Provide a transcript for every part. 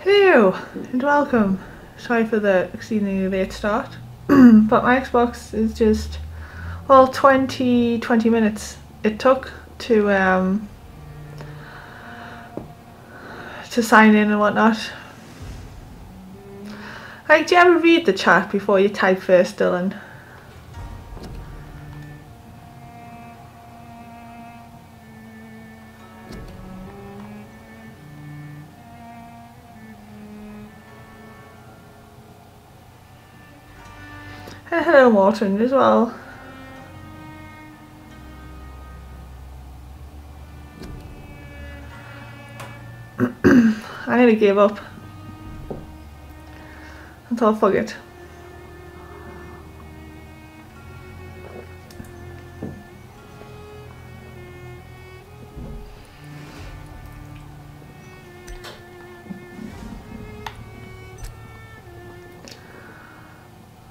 Hello and welcome. Sorry for the exceedingly late start, but my Xbox is just, well, 20 minutes it took to sign in and whatnot. Like, do you ever read the chat before you type first, Dylan? And hello, Morton, as well. I nearly gave up. I thought, fuck it.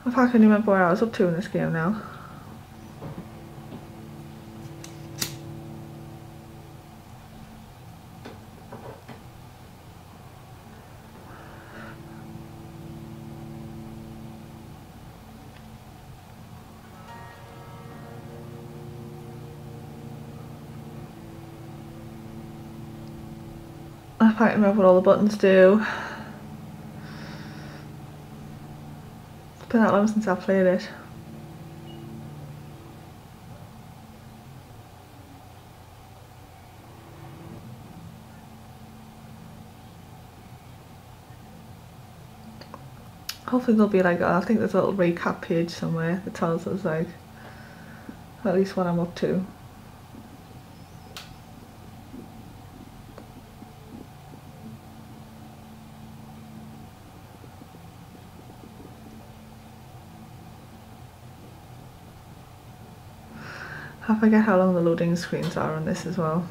I can't remember what I was up to in this game now. I can't remember what all the buttons do. It's been that long since I played it. Hopefully there'll be like, I think there's a little recap page somewhere that tells us like at least what I'm up to. I forget how long the loading screens are on this as well.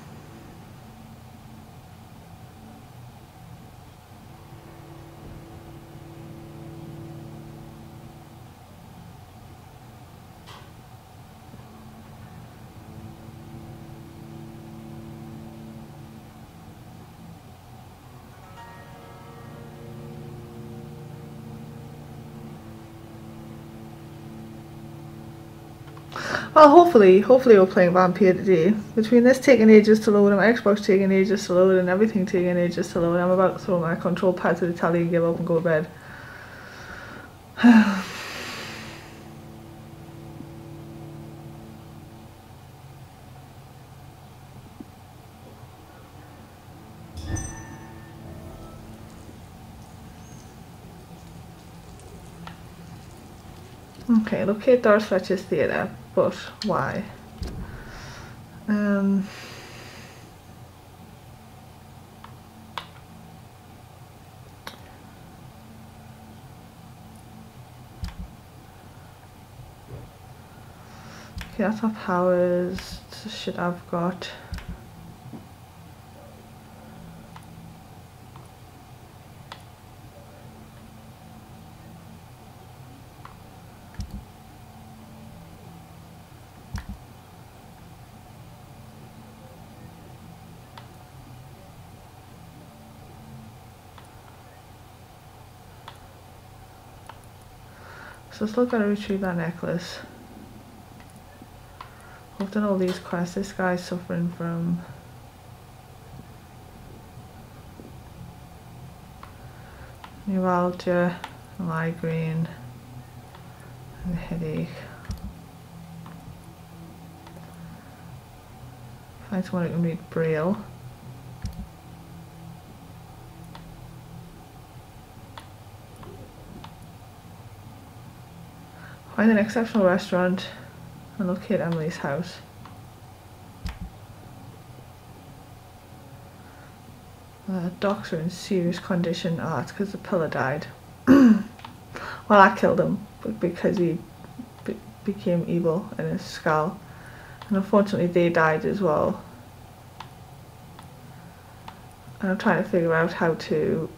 Well, hopefully we're playing Vampyr today. Between this taking ages to load and my Xbox taking ages to load and everything taking ages to load, I'm about to throw my control pad to the telly and give up and go to bed. Okay, locate Doris Fletcher's theatre, but why? Okay, that's our powers. This is shit I've got. So still gotta retrieve that necklace. I've done all these quests. This guy's suffering from neuralgia, migraine, and a headache. Find someone who can read Braille. Find an exceptional restaurant and locate Emily's house. Docs are in serious condition. Oh, it's because the pillar died. Well, I killed him because he became evil in his skull. And unfortunately they died as well. And I'm trying to figure out how to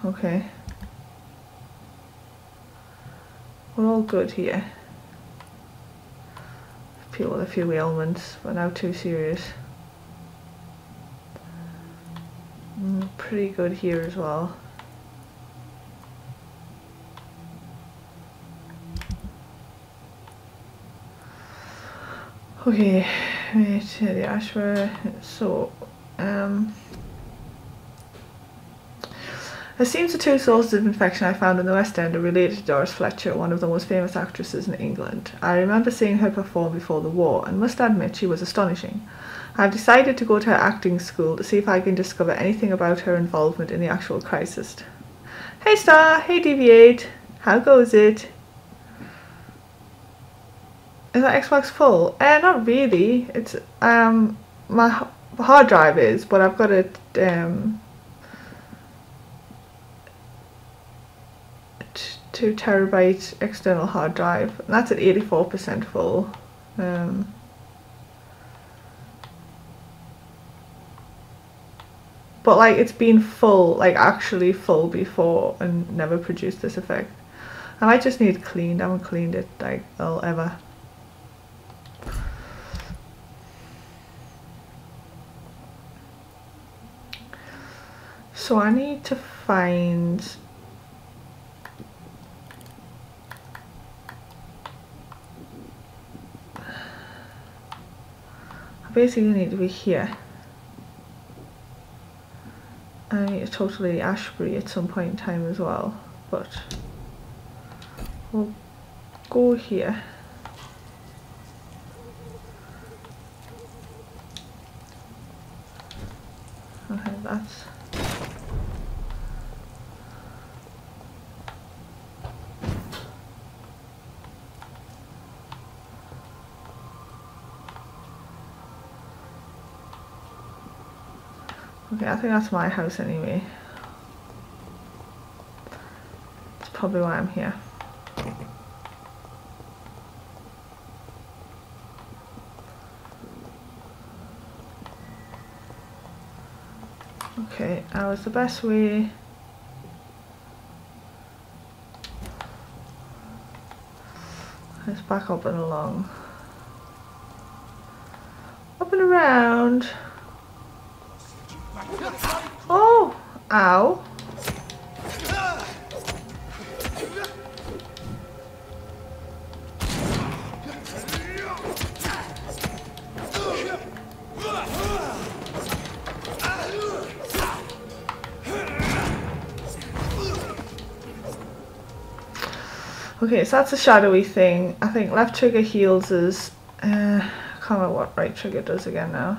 okay. We're all good here. people with a few ailments, but now too serious. Pretty good here as well. Okay, wait, the Ashra. So, it seems the two sources of infection I found in the West End are related to Doris Fletcher, one of the most famous actresses in England. I remember seeing her perform before the war and must admit she was astonishing. I have decided to go to her acting school to see if I can discover anything about her involvement in the actual crisis. Hey Star, hey Deviate, how goes it? Is that Xbox full? Not really. It's my hard drive is, but I've got a 2 terabyte external hard drive, and that's at 84% full. But like it's been full, like actually full before, and never produced this effect. I might just need it cleaned. I haven't cleaned it like ever. So I need to find I basically need to be here. I need to totally Ashbury at some point in time as well, but we'll go here. Okay, that's okay, I think that's my house anyway. That's probably why I'm here. Okay, that was the best way. Let's back up and along. Up and around. Oh! Ow! Okay, so that's a shadowy thing. I think left trigger heals us. I can't remember what right trigger does again now.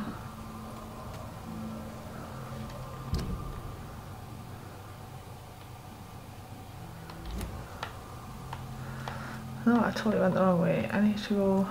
No, I totally went the wrong way. I need to go.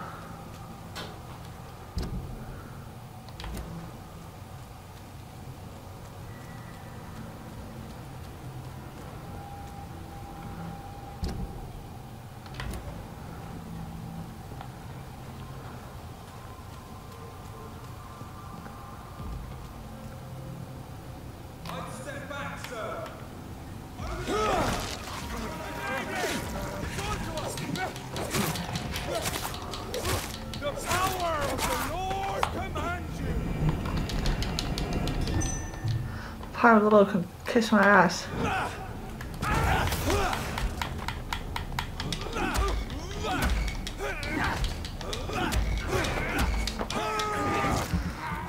Power little can kiss my ass.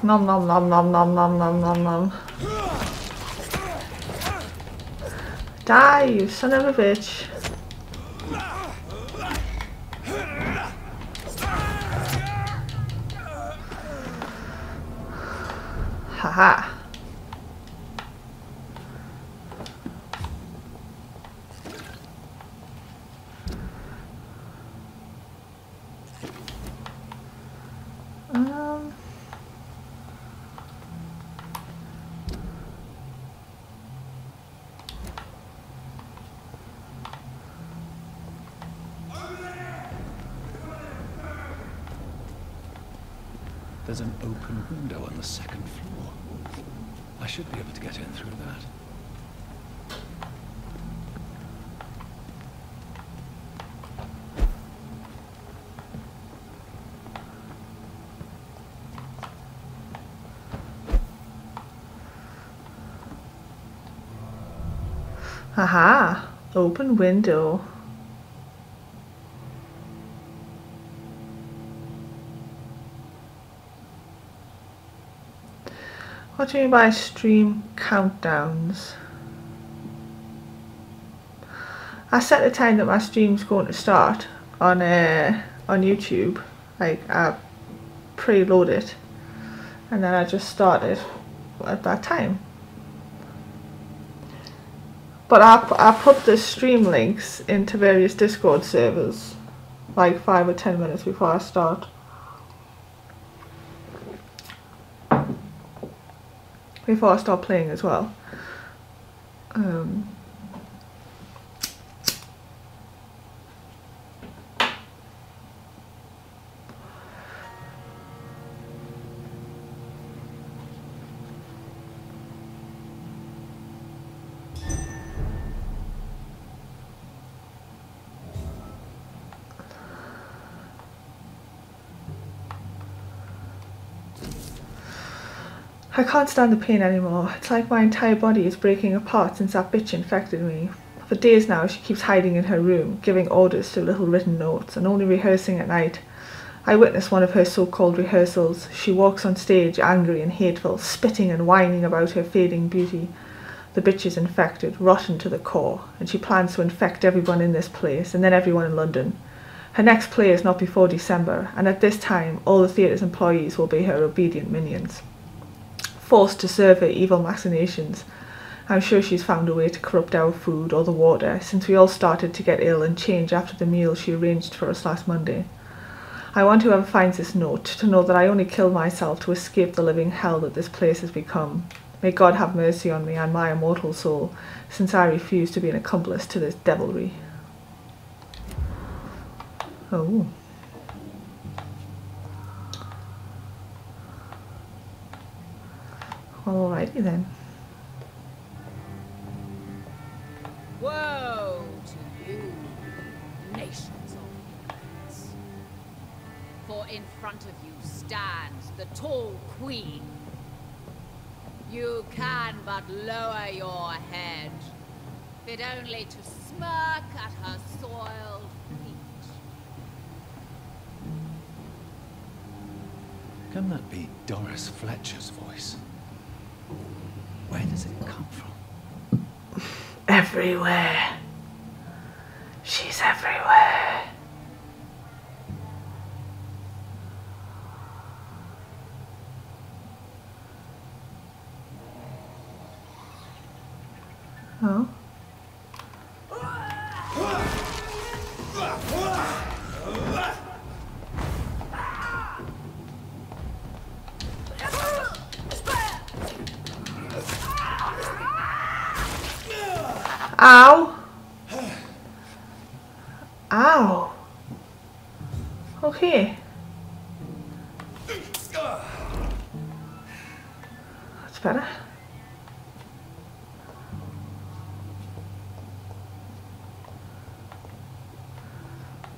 Nom nom nom nom nom nom nom nom nom. Die, you son of a bitch. Haha. There's an open window on the second floor. I should be able to get in through that. Aha! Open window. What do you mean by stream countdowns? I set the time that my stream's going to start on YouTube. Like I preload it and then I just start it at that time. But I put the stream links into various Discord servers like 5 or 10 minutes before I start. Before I start playing as well. I can't stand the pain anymore. It's like my entire body is breaking apart since that bitch infected me. For days now she keeps hiding in her room, giving orders to little written notes, and only rehearsing at night. I witnessed one of her so-called rehearsals. She walks on stage angry and hateful, spitting and whining about her fading beauty. The bitch is infected, rotten to the core, and she plans to infect everyone in this place, and then everyone in London. Her next play is not before December, and at this time all the theatre's employees will be her obedient minions. Forced to serve her evil machinations. I'm sure she's found a way to corrupt our food or the water, since we all started to get ill and change after the meal she arranged for us last Monday. I want whoever finds this note to know that I only killed myself to escape the living hell that this place has become. May God have mercy on me and my immortal soul, since I refuse to be an accomplice to this devilry. Oh. Well, alrighty then. Woe to you, nations of humans. For in front of you stands the tall queen. You can but lower your head, fit only to smirk at her soiled feet. Can that be Doris Fletcher's voice? Where does it come from? Everywhere. She's everywhere. Oh. Ow! Ow! Okay. That's better.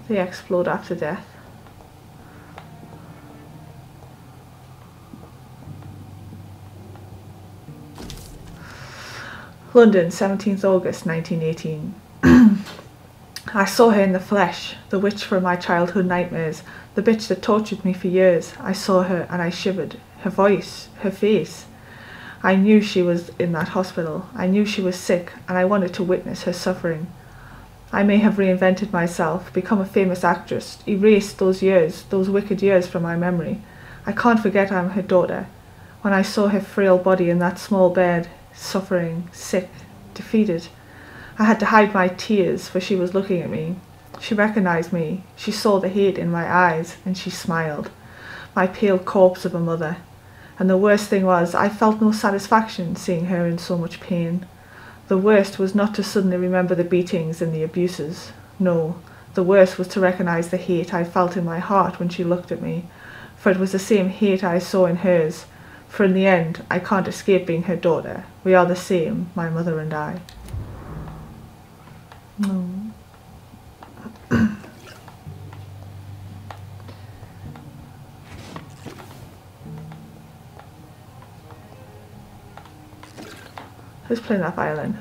They explode after death. London, 17th August 1918. I saw her in the flesh, the witch from my childhood nightmares, the bitch that tortured me for years. I saw her and I shivered. Her voice, her face. I knew she was in that hospital. I knew she was sick, and I wanted to witness her suffering. I may have reinvented myself, become a famous actress, erased those years, those wicked years from my memory. I can't forget I'm her daughter. When I saw her frail body in that small bed, suffering, sick, defeated, I had to hide my tears, for she was looking at me. She recognized me. She saw the hate in my eyes, and she smiled. My pale corpse of a mother. And the worst thing was, I felt no satisfaction seeing her in so much pain. The worst was not to suddenly remember the beatings and the abuses. No, the worst was to recognize the hate I felt in my heart when she looked at me, for it was the same hate I saw in hers. For in the end, I can't escape being her daughter. We are the same, my mother and I. No. Who's playing that violin?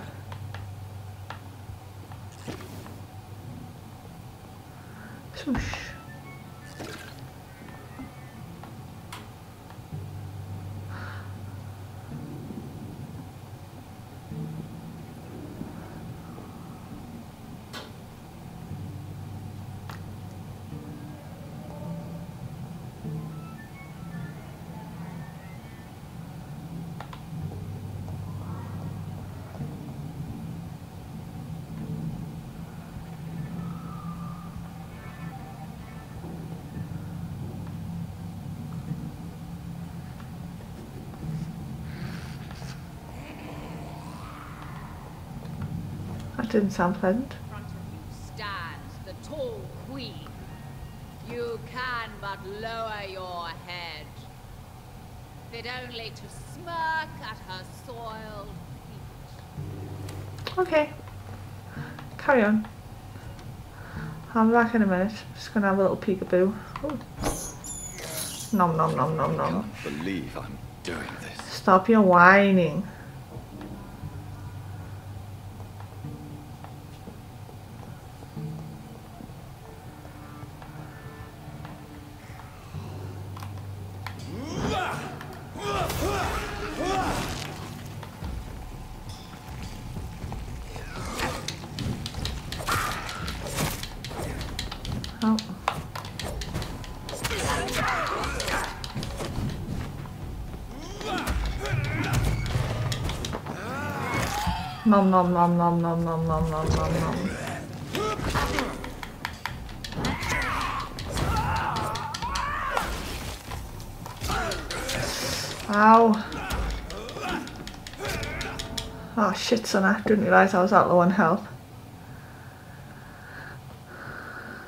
Didn't sound pleasant. In front of you stands the tall queen. You can but lower your head, fit only to smirk at her soiled feet. Okay. Carry on. I'll be back in a minute. Just gonna have a little peekaboo. Ooh. Nom nom nom nom nom. I can't believe I'm doing this. Stop your whining. Oh. Nom nom nom nom nom nom nom nom nom nom. Ow. Oh shit, son, I didn't realise I was out low on health.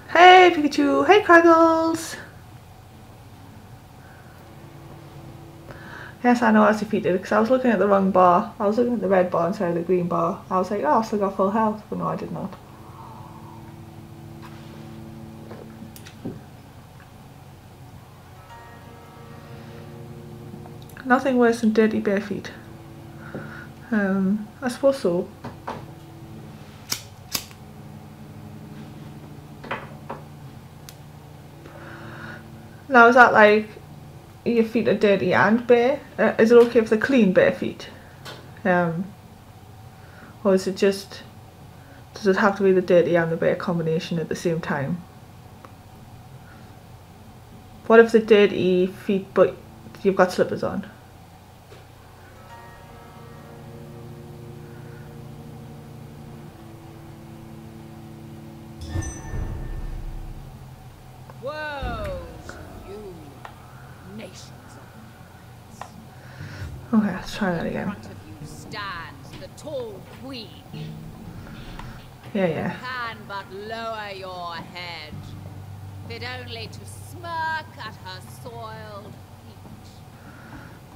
Hey Pikachu! Hey Kraggles! Yes, I know I was defeated because I was looking at the wrong bar. I was looking at the red bar instead of the green bar. I was like, oh, I still got full health, but no, I did not. Nothing worse than dirty bare feet. I suppose so. Now, is that like your feet are dirty and bare? Is it okay if they're clean bare feet? Or is it just, does it have to be the dirty and the bare combination at the same time? What if the dirty feet but you've got slippers on? Okay, let's try that again. In front of you stands the tall queen. Yeah. You can but lower your head, fit only to smirk at her soiled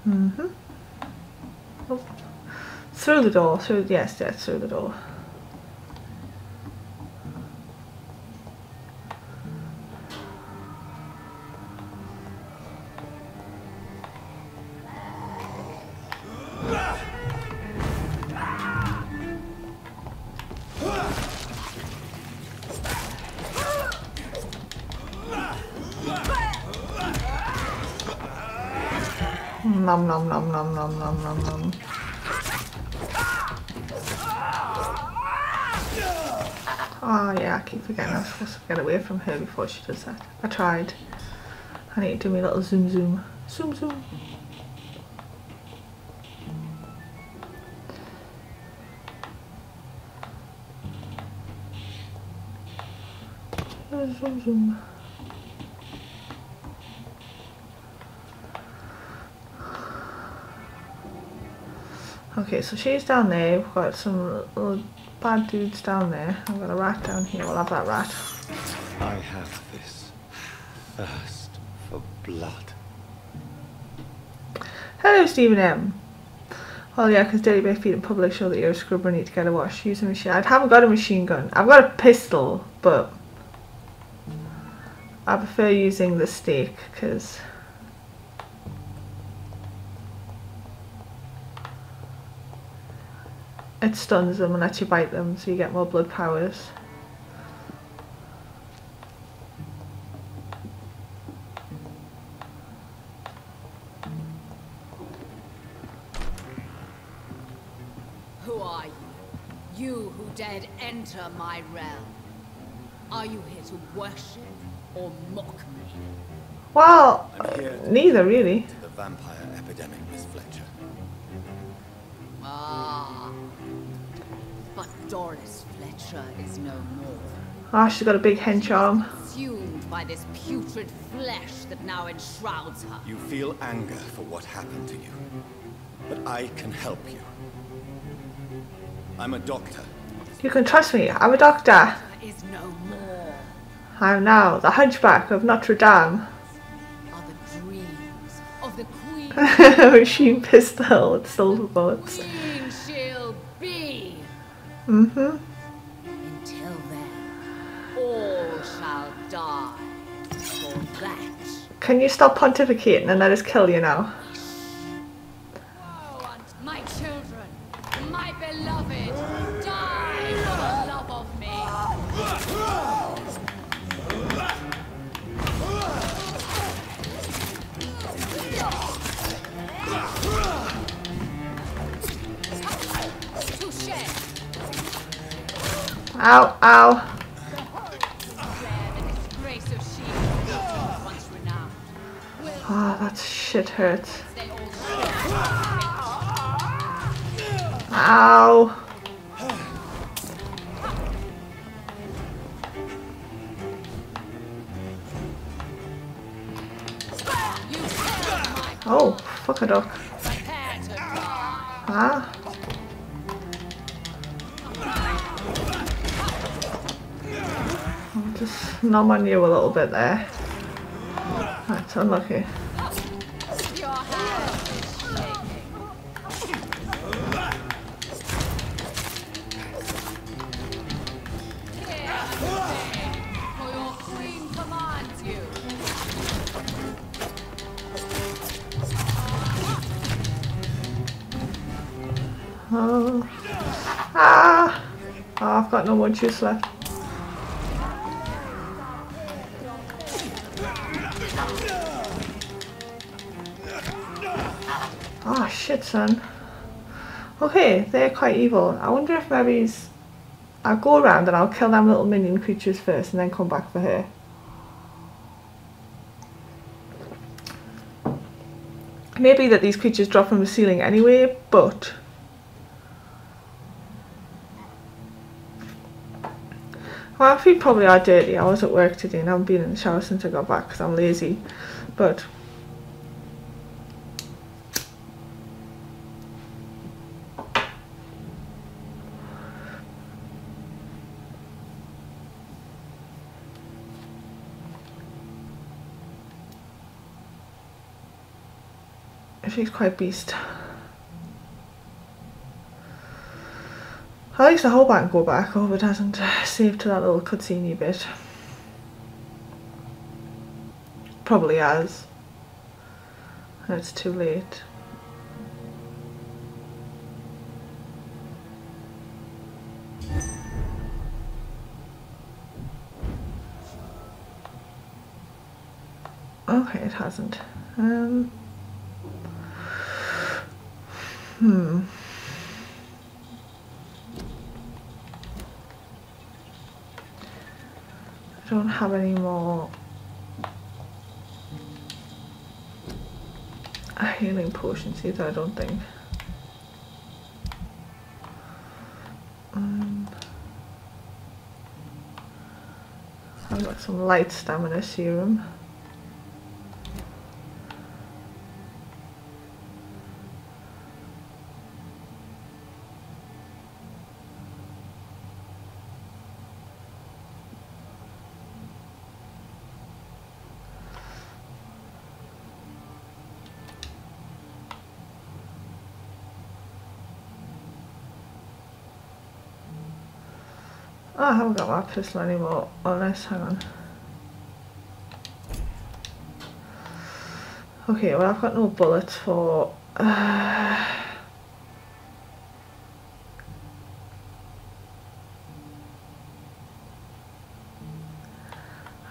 feet. Oh. Through the door. Yes, through the door. Nom nom nom nom nom nom nom nom. Oh yeah, I keep forgetting I'm supposed to get away from her before she does that. I tried. I need to do my little zoom zoom. Zoom zoom. Zoom zoom. Okay, so she's down there. We've got some little bad dudes down there. I've got a rat down here. We'll have that rat. I have this thirst for blood. Hello, Stephen M. Well, yeah, because dirty bare feet in public show that you're a scrubber and need to get a wash. Use a machine. I haven't got a machine gun. I've got a pistol, but I prefer using the stake because it stuns them and lets you bite them, so you get more blood powers. Who are you? You who dared enter my realm. Are you here to worship or mock me? Well, I'm here neither really. to the vampire epidemic, Miss Fletcher. Ah. But Doris Fletcher is no more. Ah, she's got a big hench arm. Consumed by this putrid flesh that now enshrouds her. You feel anger for what happened to you, but I can help you. I'm a doctor, You can trust me. I'm a doctor. There is no more. I am now the Hunchback of Notre Dame. Are the dreams of the queen. Machine pistol with silver bullets. Queen she'll be. Mm-hmm. Until then, all shall die. For that. Can you stop pontificating and let us kill you now? Woe unto my children, my beloved, die for the love of me. Touche. Ow, ow. Declare the disgrace of Shield, once renowned. Will Oh, that shit hurts. they all share? Ow. You killed my Oh, fuck a duck. prepare to die. Ah. I'll just numb on you a little bit there. That's unlucky. Your hand is shaking. Here, obey, for your queen commands you. Oh. Ah. Oh, I've got no more juice left. Oh shit, son. Okay, they're quite evil. I wonder if maybe I'll go around and I'll kill them little minion creatures first and then come back for her. Maybe that these creatures drop from the ceiling anyway, but well, my feet probably are dirty. I was at work today and I haven't been in the shower since I got back because I'm lazy. But she's quite beast. At least I hope I can go back. I hope it hasn't saved to that little cutscene bit. Probably has. And it's too late. Okay, it hasn't. I don't have any more healing potions either, I don't think. I've got some light stamina serum. Oh, I haven't got my pistol anymore. Unless, hang on. Okay, well I've got no bullets for...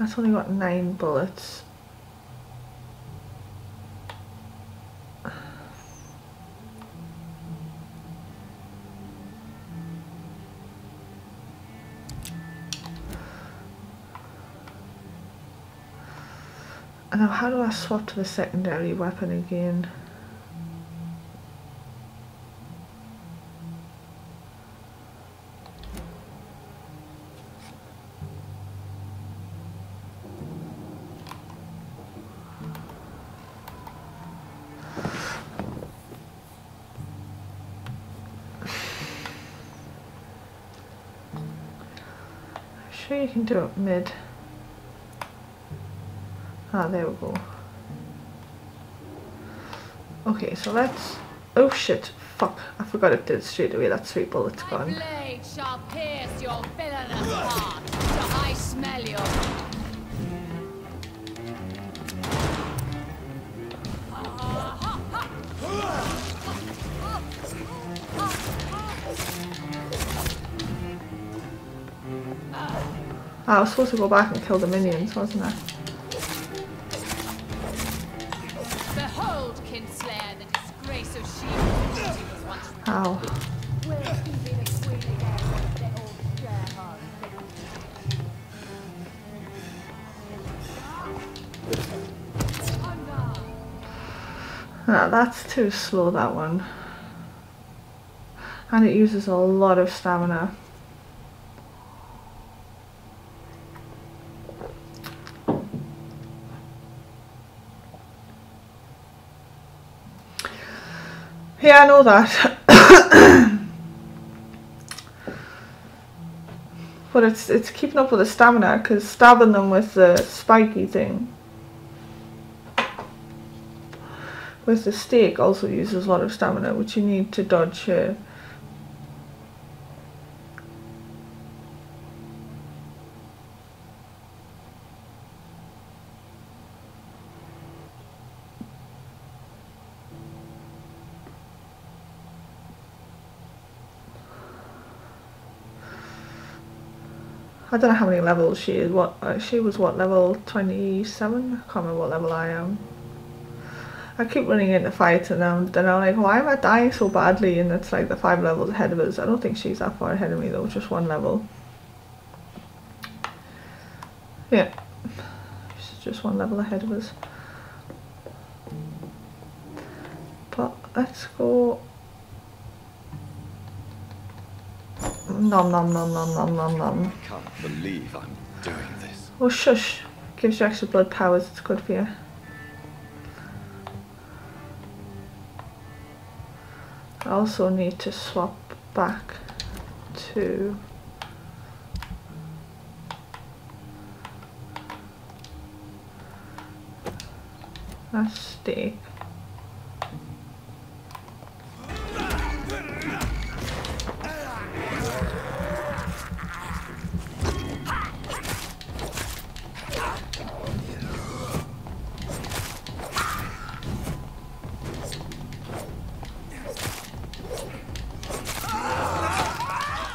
I've only got 9 bullets. And now how do I swap to the secondary weapon again? sure you can do it mid. Ah, there we go. Okay, so let's... Oh shit, fuck. I forgot it did straight away. That's 3 bullets My gone. blade shall pierce your villainous heart, till I smell your... I was supposed to go back and kill the minions, wasn't I? Behold, Kinslayer, the disgrace of she. Ow. Ah, that's too slow, that one. And it uses a lot of stamina. Yeah, I know that. But it's keeping up with the stamina, because stabbing them with the spiky thing with the stake also uses a lot of stamina, which you need to dodge here. I don't know how many levels she is. She was what, level 27? I can't remember what level I am. I keep running into fights and then I'm like, why am I dying so badly? And it's like the 5 levels ahead of us. I don't think she's that far ahead of me though, just 1 level. Yeah, she's just 1 level ahead of us. But let's go. Nom nom nom nom nom nom nom. I can't believe I'm doing this. Oh shush, gives you extra blood powers, it's good for you. I also need to swap back to a stake.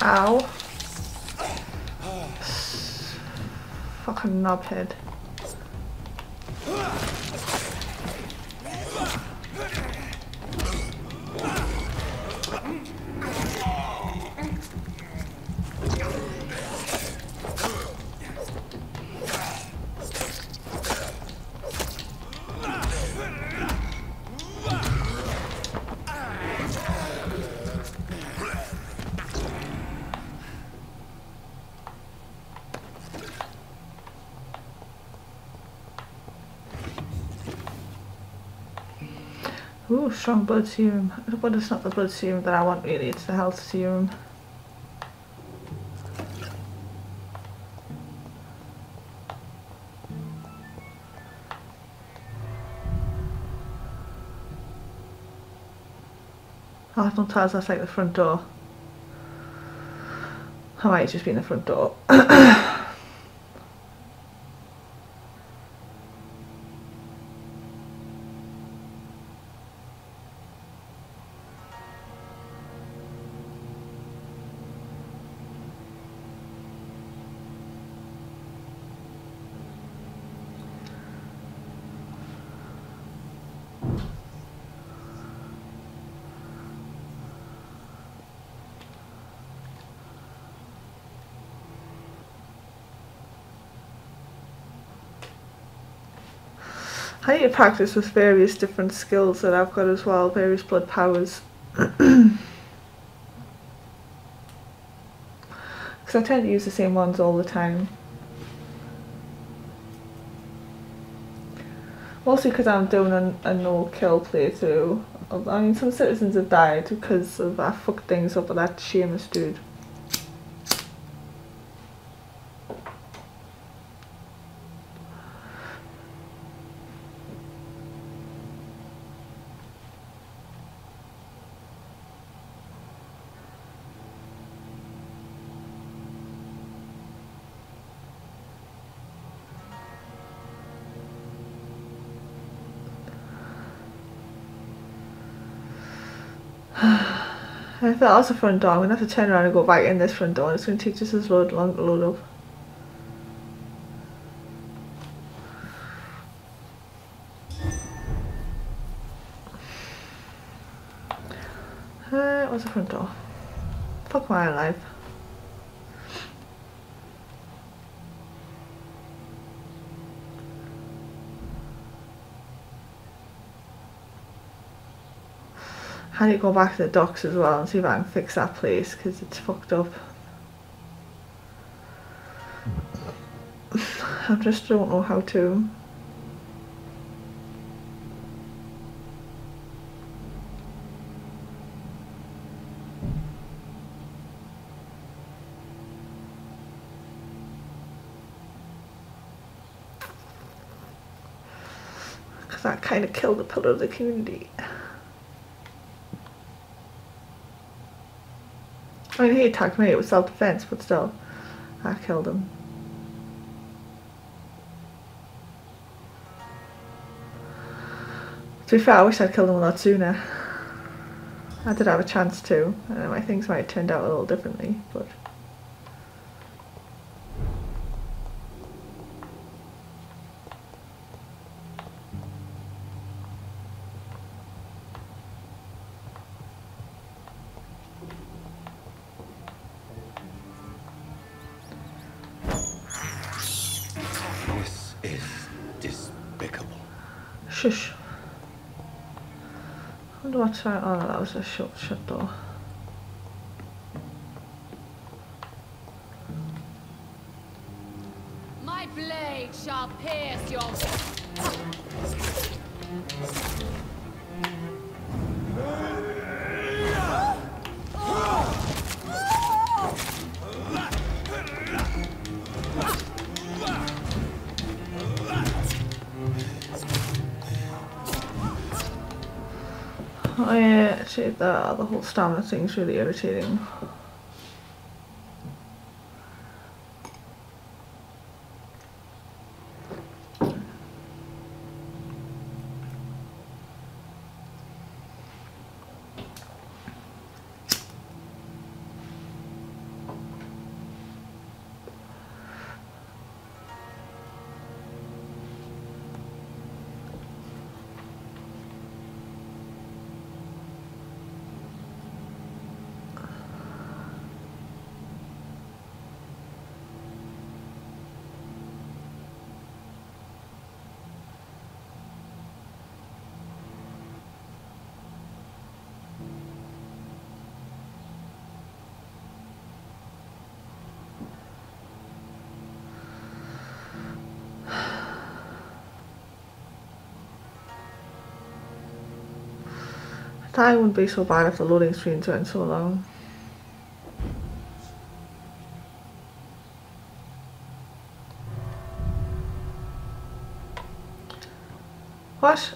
Ow. Fucking knobhead. Ooh, strong blood serum. But it's not the blood serum that I want really, it's the health serum. Oh, don't tell us that's like the front door. I might just be in the front door. I need to practice with various different skills that I've got as well, various blood powers. Because I tend to use the same ones all the time. Mostly because I'm doing a no-kill playthrough. I mean, some citizens have died because of I fucked things up with that Seamus dude. I thought that was the front door. I'm going to have to turn around and go back in this front door. It's going to take just as long to load up. What's the front door? Fuck my life. I need to go back to the docks as well and see if I can fix that place because it's fucked up. I just don't know how to. Because that kind of killed the pillar of the community. I mean, he attacked me, it was self-defense, but still, I killed him. To be fair, I wish I'd killed him a lot sooner. I did have a chance to, and my things might have turned out a little differently, but... Shush. I wonder what's right. Oh, that was a shut door. My blade shall pierce your... Oh yeah, actually the whole stamina thing's really irritating. That wouldn't be so bad if the loading screens weren't so long. What?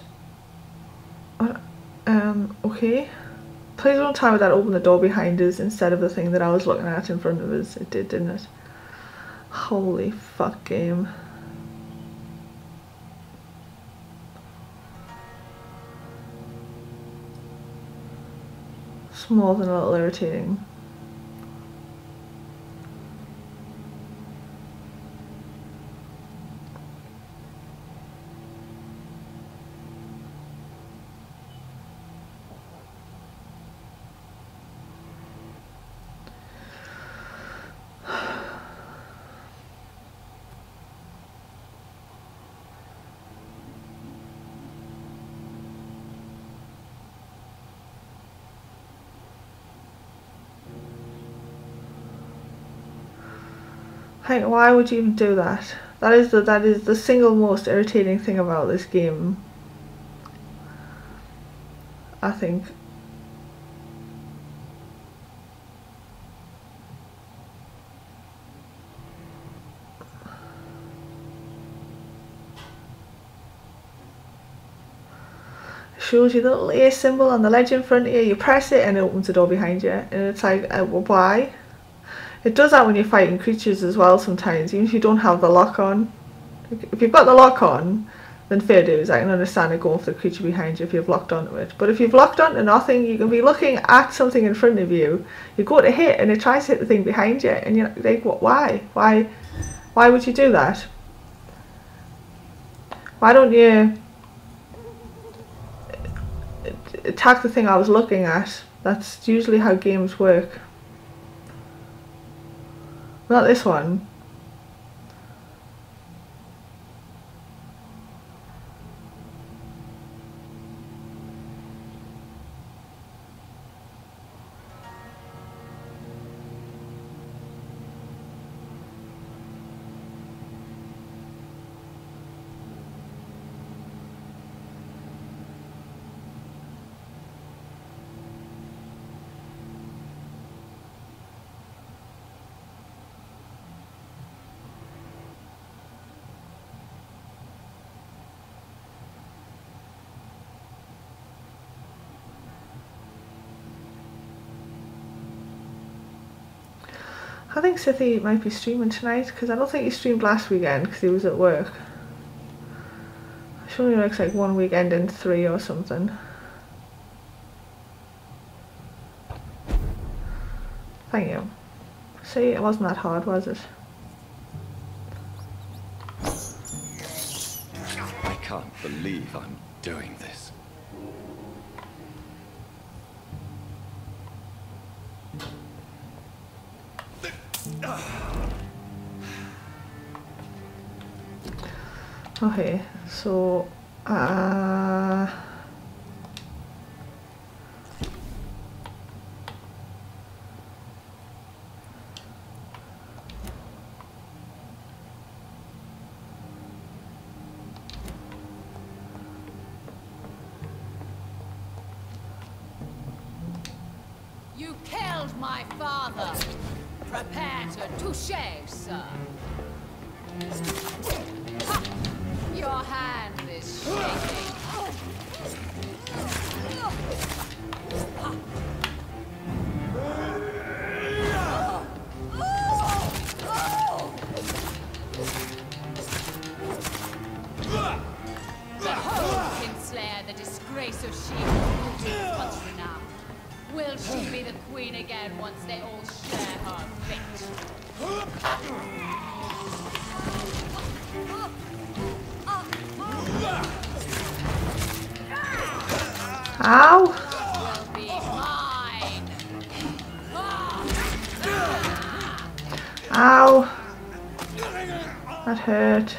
Okay. Please don't tell me that opened the door behind us instead of the thing that I was looking at in front of us. It did, didn't it? Holy fuck game. It's more than a little irritating. Hey, why would you even do that? That is the single most irritating thing about this game, I think. It shows you the little A symbol on the ledge in front of you, you press it and it opens the door behind you, and it's like, why? It does that when you're fighting creatures as well sometimes, even if you don't have the lock on. If you've got the lock on, then fair dues. I can understand it going for the creature behind you if you've locked onto it. But if you've locked onto nothing, you can be looking at something in front of you. You go to hit and it tries to hit the thing behind you, and you're like, what? Why? Why would you do that? Why don't you attack the thing I was looking at? That's usually how games work. Not this one. I think Sithy might be streaming tonight, because I don't think he streamed last weekend because he was at work. It only looks like one weekend in 3 or something. Thank you. See, it wasn't that hard, was it? I can't believe I'm doing this. Okay, so You killed my father. Prepare to touche, sir. Ha! Your hand is shaking. Behold, Kinslayer, the disgrace of She-Hulk, once renowned. Will she be the queen again once they all share her fate? ow! Will be mine. Ow! That hurt.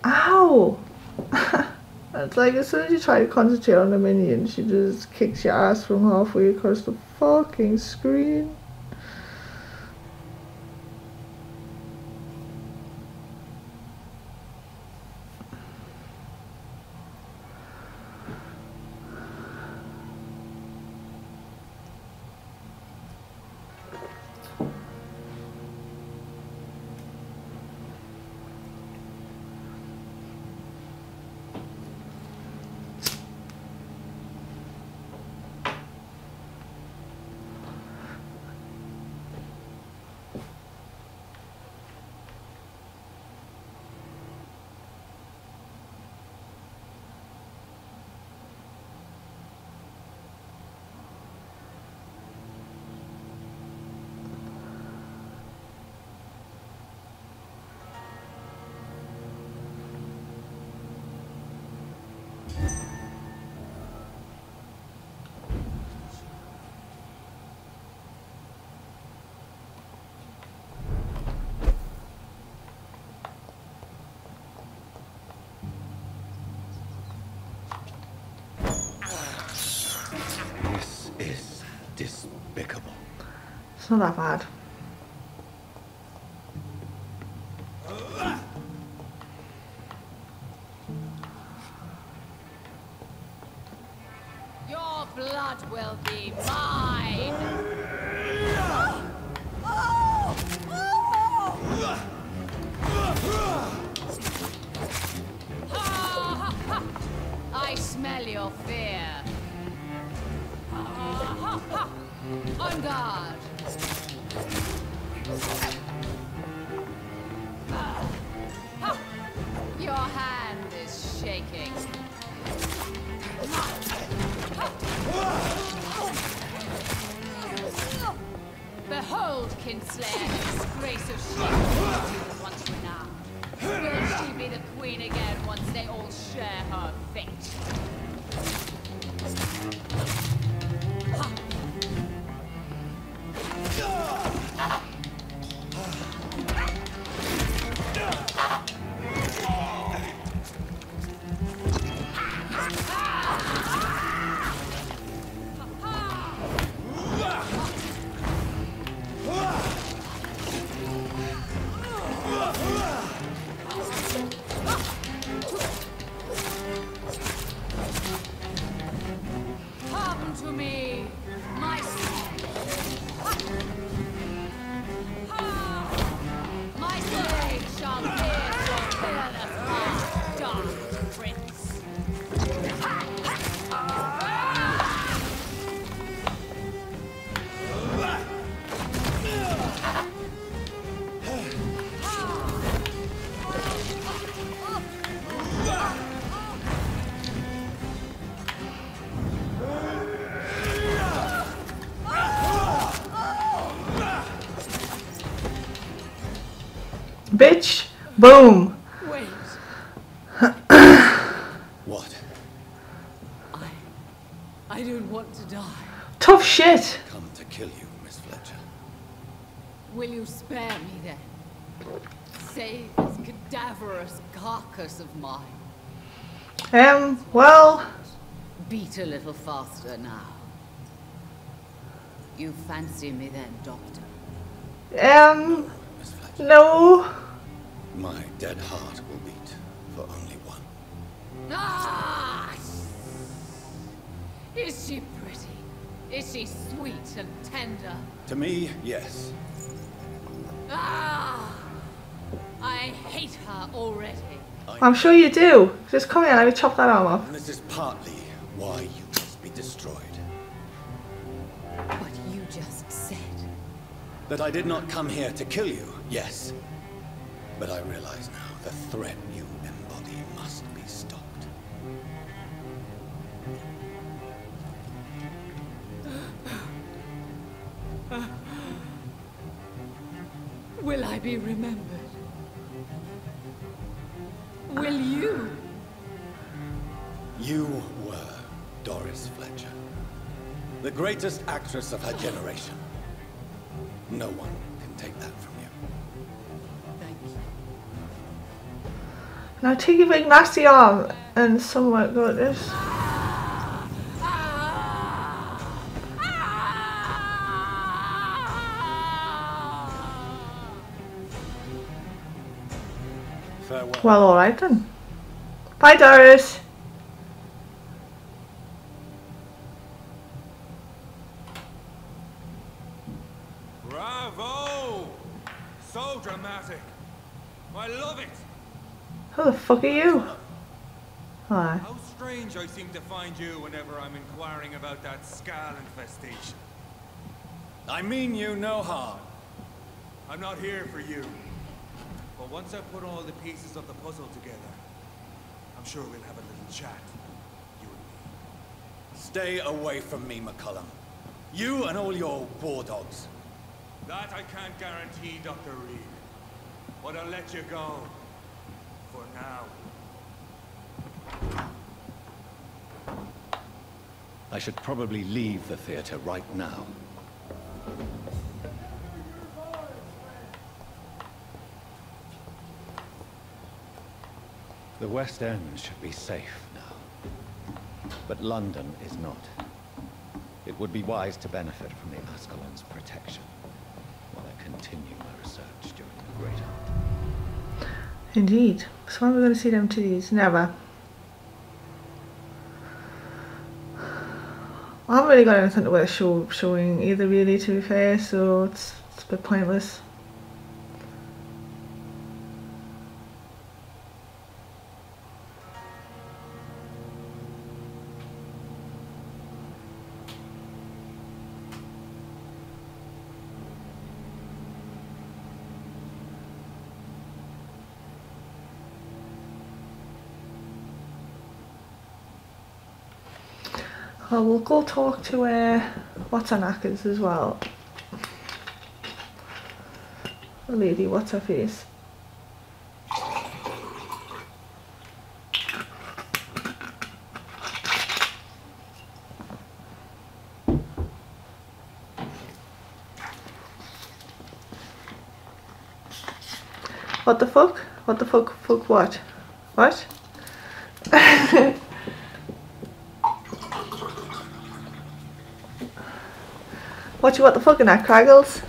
Ow! It's like as soon as you try to concentrate on the minion, she just kicks your ass from halfway across the fucking screen. This is despicable. It's not that bad. Your blood will be mine. I smell your fear. On guard. Your hand is shaking. Behold, Kinslayer, disgrace of shame, once renowned. Will she be the queen again once they all share her fate? Come to me, my my blade shall pierce your fearless heart, dark prince. Bitch! Boom! Wait, What? I don't want to die. Tough shit! Come to kill you, Miss Fletcher. Will you spare me then? Save this cadaverous carcass of mine. Well... Beat a little faster now. You fancy me then, Doctor? Miss Fletcher. No. My dead heart will beat for only one. Ah! Is she pretty? Is she sweet and tender? To me, yes. Ah! I hate her already. I'm sure you do. Just come here, let me chop that arm off. And this is partly why you must be destroyed. What you just said. That I did not come here to kill you, yes. But I realize now the threat you embody must be stopped. Will I be remembered? Will you? You were Doris Fletcher. The greatest actress of her generation. No one can take that from you. Thank you. Now take your big nasty arm and somewhat go like this. Farewell. Well, alright then. Bye, Doris. Bravo! So dramatic. I love it. Who the fuck are you? Hi. How strange I seem to find you whenever I'm inquiring about that Skal infestation. I mean you no harm. I'm not here for you. But once I put all the pieces of the puzzle together, I'm sure we'll have a little chat. You and me. Stay away from me, McCullum. You and all your war dogs. That I can't guarantee, Dr. Reed. But I'll let you go. For now. I should probably leave the theater right now. The West End should be safe now. But London is not. It would be wise to benefit from the Ascalon's protection while I continue my research during the Great Hunt. Indeed. So when are we going to see them titties? Never. I haven't really got anything worth showing either, really, to be fair, so it's a bit pointless. Oh, we'll go talk to what's her knackers as well. The lady, what's her face? What the fuck? What the fuck? Fuck what? What? What you what the fucking at, Craggles?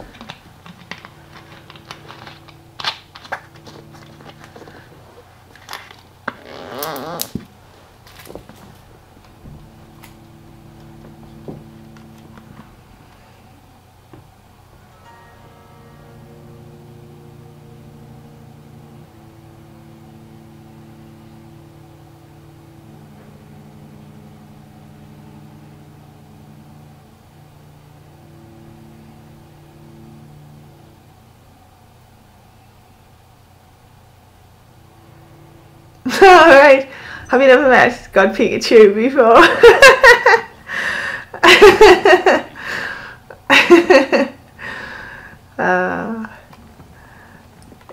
Alright, have you never met God Pikachu before?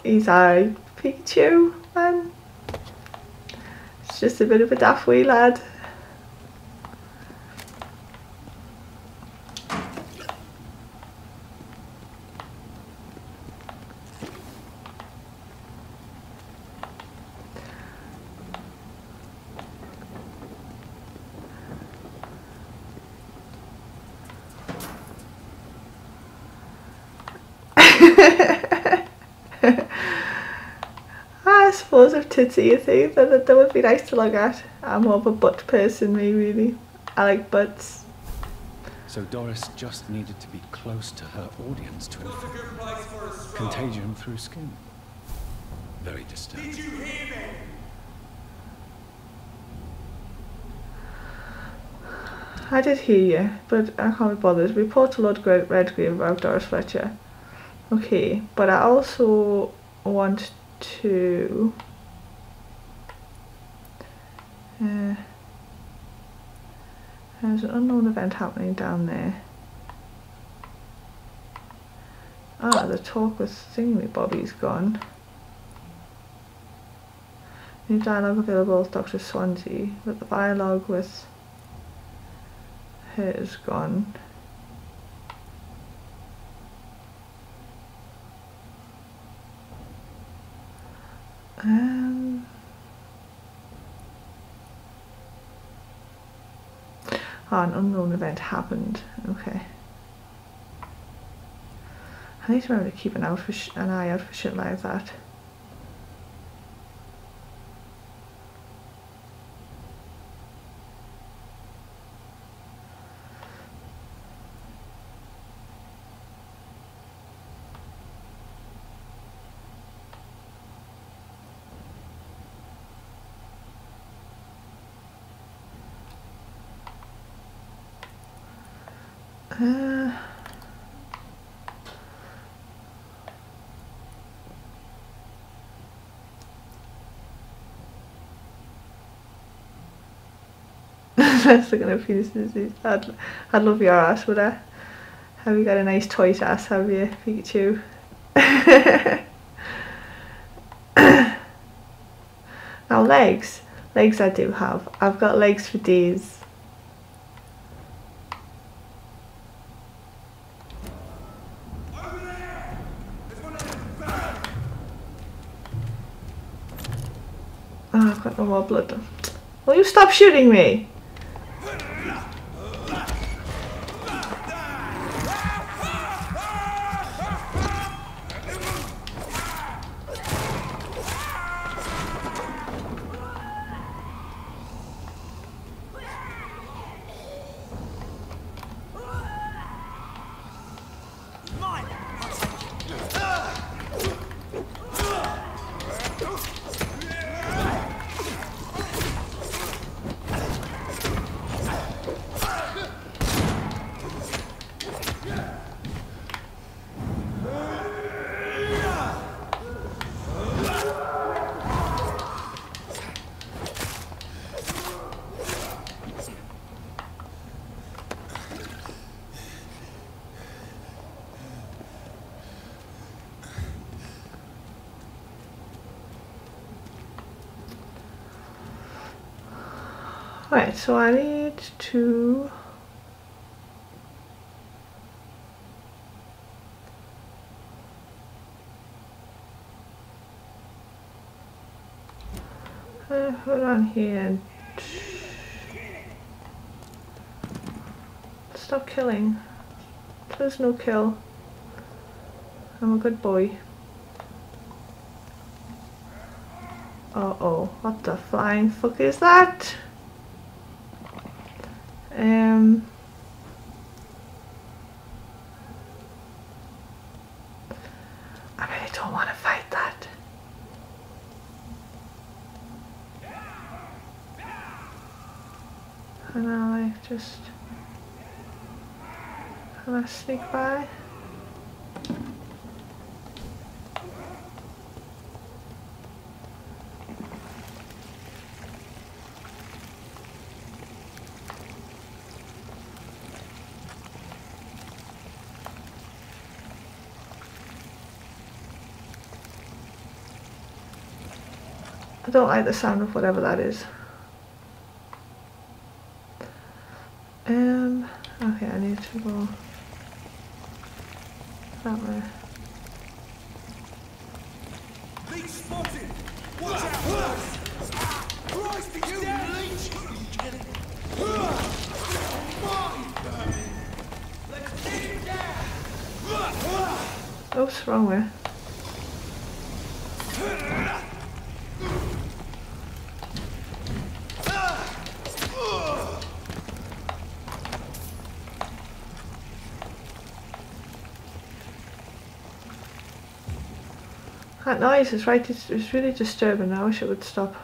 He's our Pikachu, man. It's just a bit of a daft wee lad. I suppose if tits are your thing, then that would be nice to look at. I'm more of a butt person, me, really. I like butts. So Doris just needed to be close to her audience to infect contagion through skin. Very disturbing. Did you hear me? I did hear you, but I can't be bothered. Report to Lord Redgrave about Doris Fletcher. Okay, but I also want to there's an unknown event happening down there. Ah, the talk with Thingy Bobby's gone. New dialogue available with Dr. Swansea, but the dialogue with her is gone. Oh, an unknown event happened. Okay. I need to remember to keep an eye out for shit like that. That's gonna finish this. I'd love your ass, would I? Have you got a nice tight ass, have you, Pikachu? Now legs. Legs I do have. I've got legs for days. Oh, I've got no more blood. Will you stop shooting me? Right, so I need to put on here and stop killing. There's no kill. I'm a good boy. Uh-oh, what the flying fuck is that? I really don't want to fight that. And I just... Can I sneak by? I don't like the sound of whatever that is. Okay, I need to go that way. Leech spotted! Watch out! Christ, are you leech? Let's get him down! Oops, wrong way. That noise is right, it's really disturbing. I wish it would stop.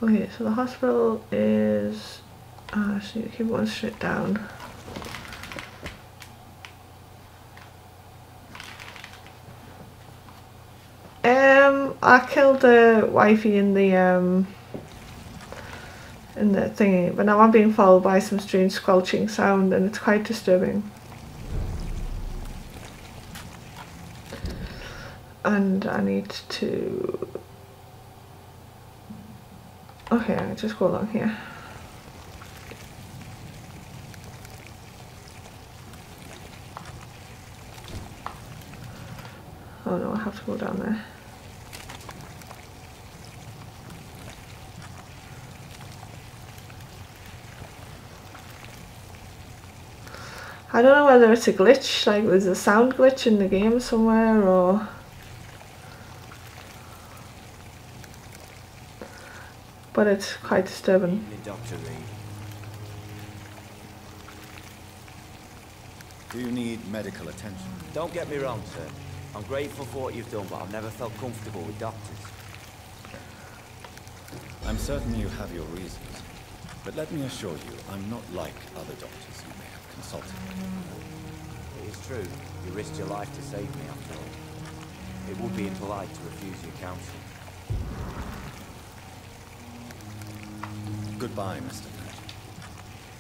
Okay, so the hospital is... I just need to keep one straight down. I killed the wifey in the thingy, but now I'm being followed by some strange squelching sound and it's quite disturbing. And I need to... Okay, I'll just go along here. Oh no, I have to go down there. I don't know whether it's a glitch, like there's a sound glitch in the game somewhere, or... But it's quite disturbing. Dr. Reed. Do you need medical attention? Don't get me wrong, sir. I'm grateful for what you've done, but I've never felt comfortable with doctors. I'm certain you have your reasons, but let me assure you, I'm not like other doctors you may have consulted. It is true. You risked your life to save me, after all. It would be impolite to refuse your counsel. Goodbye, Mr. Ned.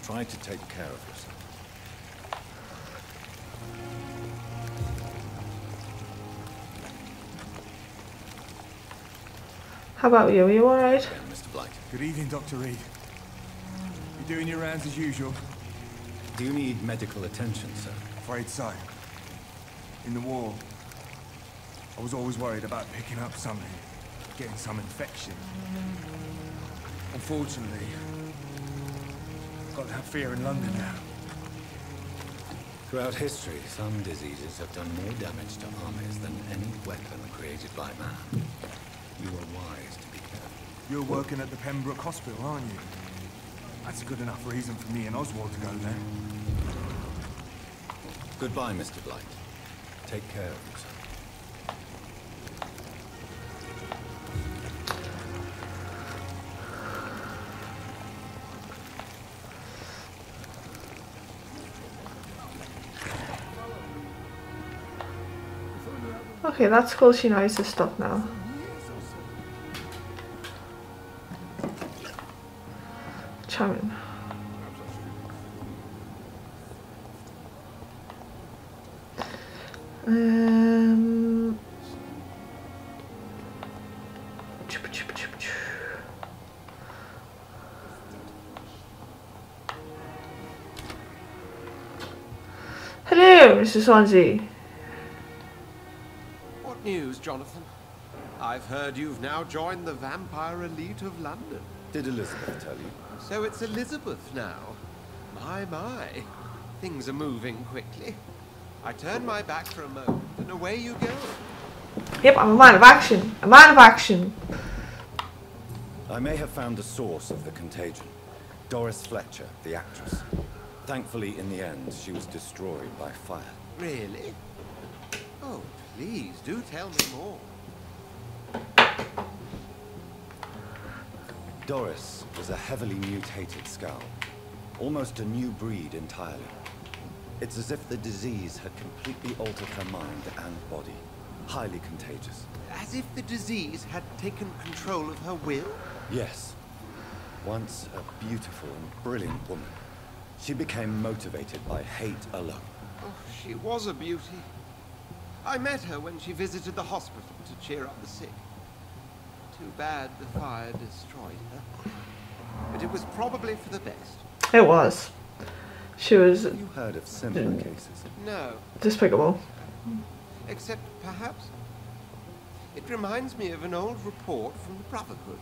Try to take care of yourself. How about you? Are you alright? Again, Mr. Blight. Good evening, Dr. Reed. You doing your rounds as usual? Do you need medical attention, sir? Afraid so. In the war, I was always worried about picking up something, getting some infection. Unfortunately, I've got that fear in London now. Throughout history, some diseases have done more damage to armies than any weapon created by man. You are wise to be careful. You're working at the Pembroke Hospital, aren't you? That's a good enough reason for me and Oswald to go there. Goodbye, Mr. Blight. Take care of yourself. Okay, that squelchy noise has stopped now. charming. Hello, Mr. Swansea. What news, Jonathan? I've heard you've now joined the vampire elite of London. Did Elizabeth tell you? So it's Elizabeth now. My. Things are moving quickly. I turn my back for a moment, and away you go. Yep, I'm a man of action. A man of action. I may have found the source of the contagion. Doris Fletcher, the actress. Thankfully, in the end, she was destroyed by fire. Really? Oh, please, do tell me more. Doris was a heavily mutated skull. Almost a new breed entirely. It's as if the disease had completely altered her mind and body. Highly contagious. As if the disease had taken control of her will? Yes. Once a beautiful and brilliant woman, she became motivated by hate alone. Oh, she was a beauty. I met her when she visited the hospital to cheer up the sick. Too bad the fire destroyed her. But it was probably for the best. It was. She was Have you heard of similar cases? No, despicable. except perhaps it reminds me of an old report from the Brotherhood.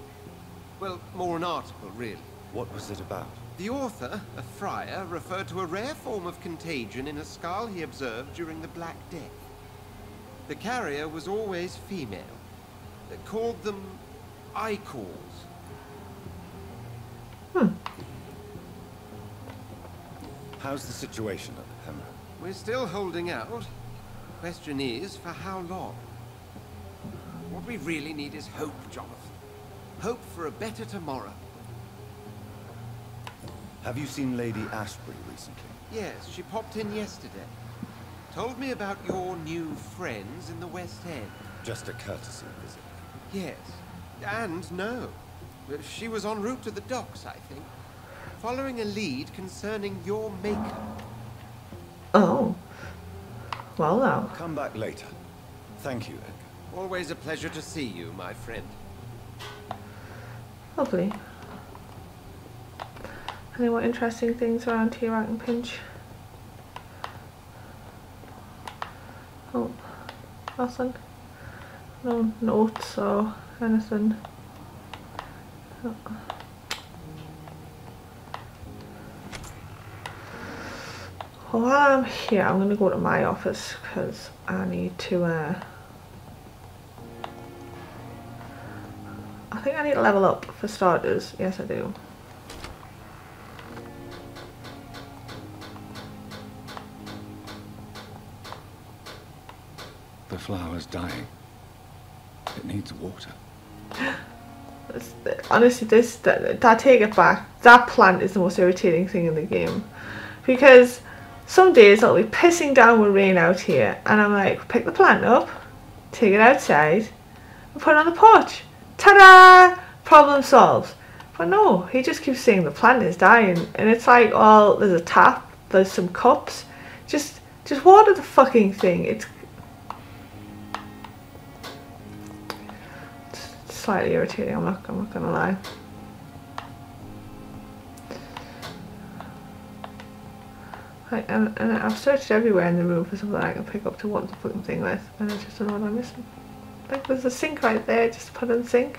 Well, more an article, really. What was it about? The author, a friar, referred to a rare form of contagion in a skull he observed during the Black Death. The carrier was always female. They called them icals. How's the situation at the Pembroke? We're still holding out. Question is, for how long? What we really need is hope, Jonathan. Hope for a better tomorrow. Have you seen Lady Ashbury recently? Yes, she popped in yesterday. Told me about your new friends in the West End. Just a courtesy visit. Yes, and no. She was en route to the docks, I think. Following a lead concerning your makeup. Oh. Well now. Come back later. Thank you, Edgar. Always a pleasure to see you, my friend. Lovely. Any more interesting things around here I can pinch? Oh, nothing. No notes or anything. Oh. Well, while I'm here, I'm going to go to my office because I need to, I think I need to level up for starters. Yes, I do. The flower's dying. It needs water. Honestly, I take it back. That plant is the most irritating thing in the game. Because some days it'll be pissing down with rain out here and I'm like, pick the plant up, take it outside and put it on the porch. Ta-da! Problem solved. But no, he just keeps saying the plant is dying and it's like, oh, there's a tap, there's some cups. Just water the fucking thing. It's slightly irritating, I'm not gonna lie. And I've searched everywhere in the room for something I can pick up to water the fucking thing with, and I just don't know what I'm missing. Like, there's a sink right there, just put in the sink.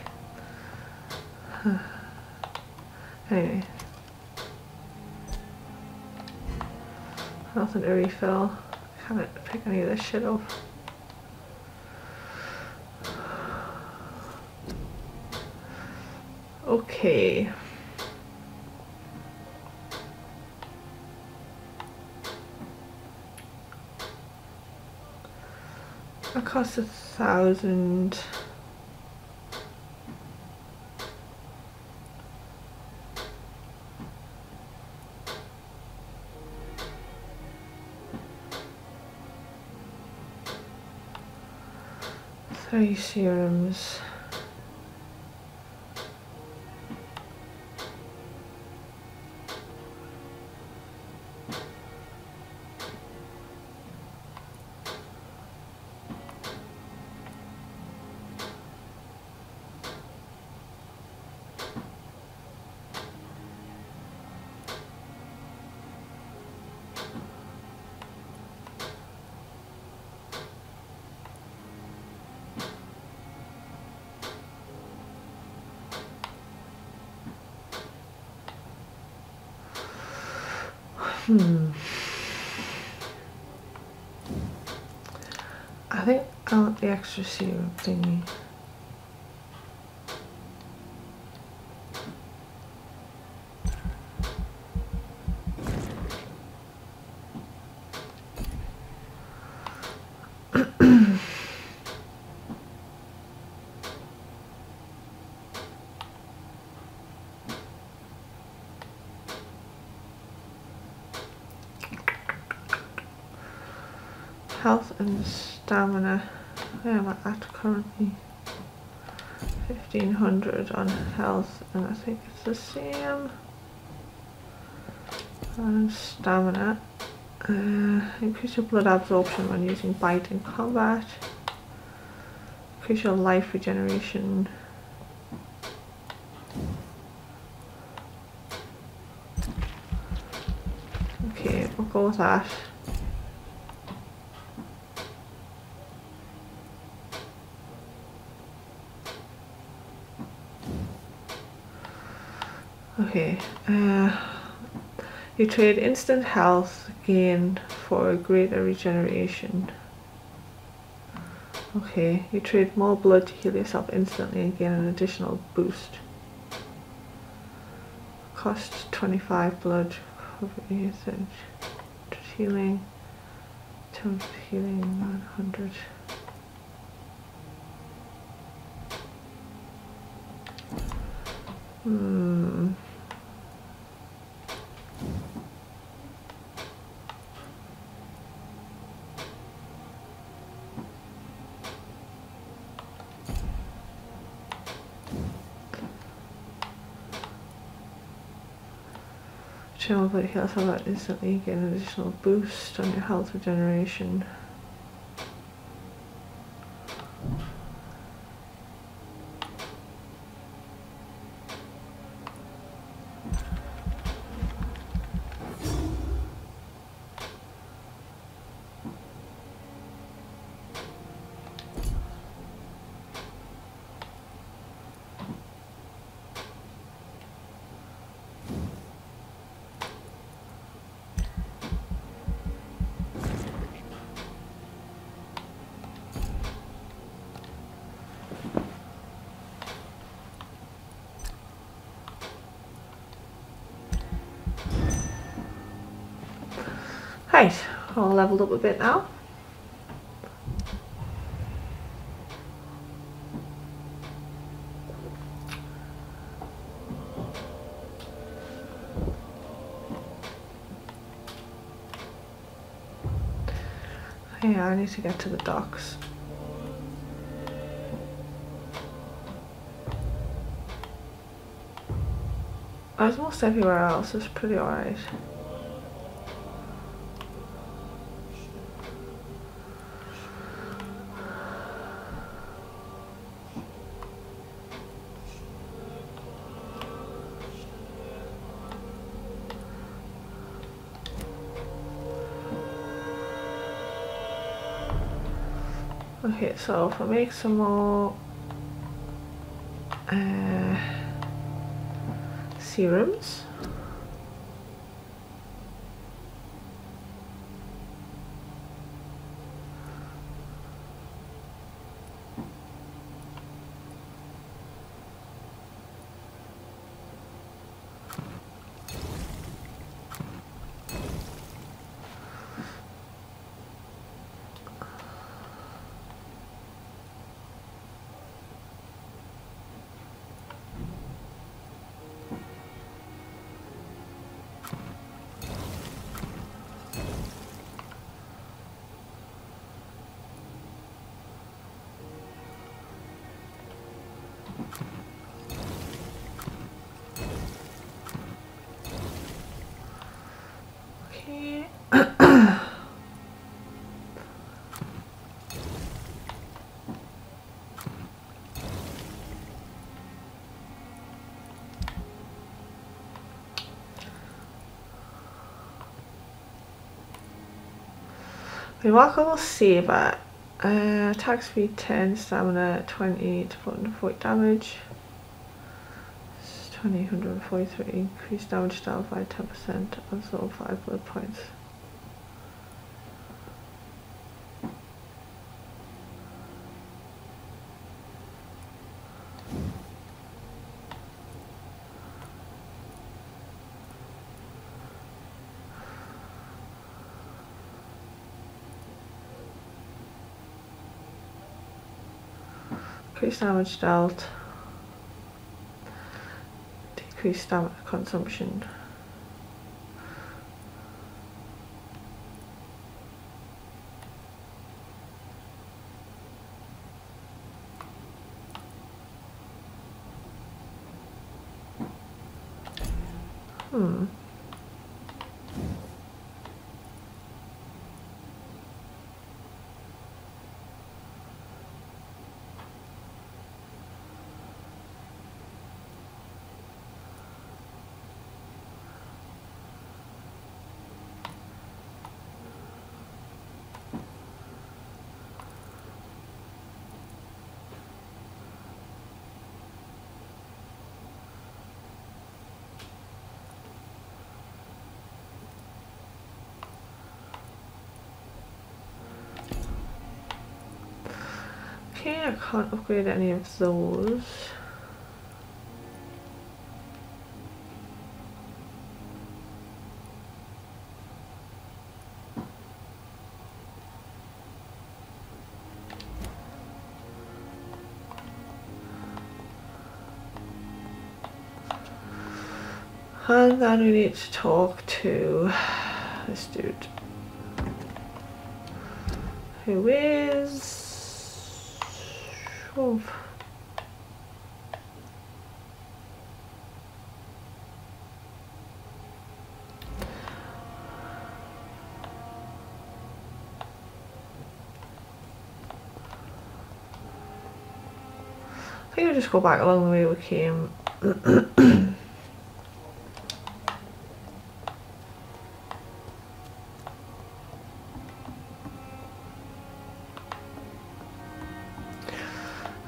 Anyway. Nothing to refill. Can't pick any of this shit up. Okay. That costs 1,000. Three serums. I think I want the extra serum thingy. Health and stamina. Where am I at currently? 1500 on health, and I think it's the same on stamina. Increase your blood absorption when using bite in combat. Increase your life regeneration. Okay, we'll go with that. Okay, you trade instant health gain for greater regeneration. Okay, you trade more blood to heal yourself instantly and gain an additional boost. Cost 25 blood, cover usage, healing, total healing 900. Channel but heals about instantly, get an additional boost on your health regeneration. Right, all leveled up a bit now. Yeah, I need to get to the docks. Almost everywhere else is pretty alright. Okay, so if I make some more serums. Okay. Remarkable Saber. Attack speed 10, stamina 20 to 40 damage. 2843. Increase damage dealt by 10%. Absorb 5 blood points. Increase damage dealt. Decrease stamina consumption. Okay, I can't upgrade any of those. And then we need to talk to this dude, who is... Oh. I think we'll just go back along the way we came.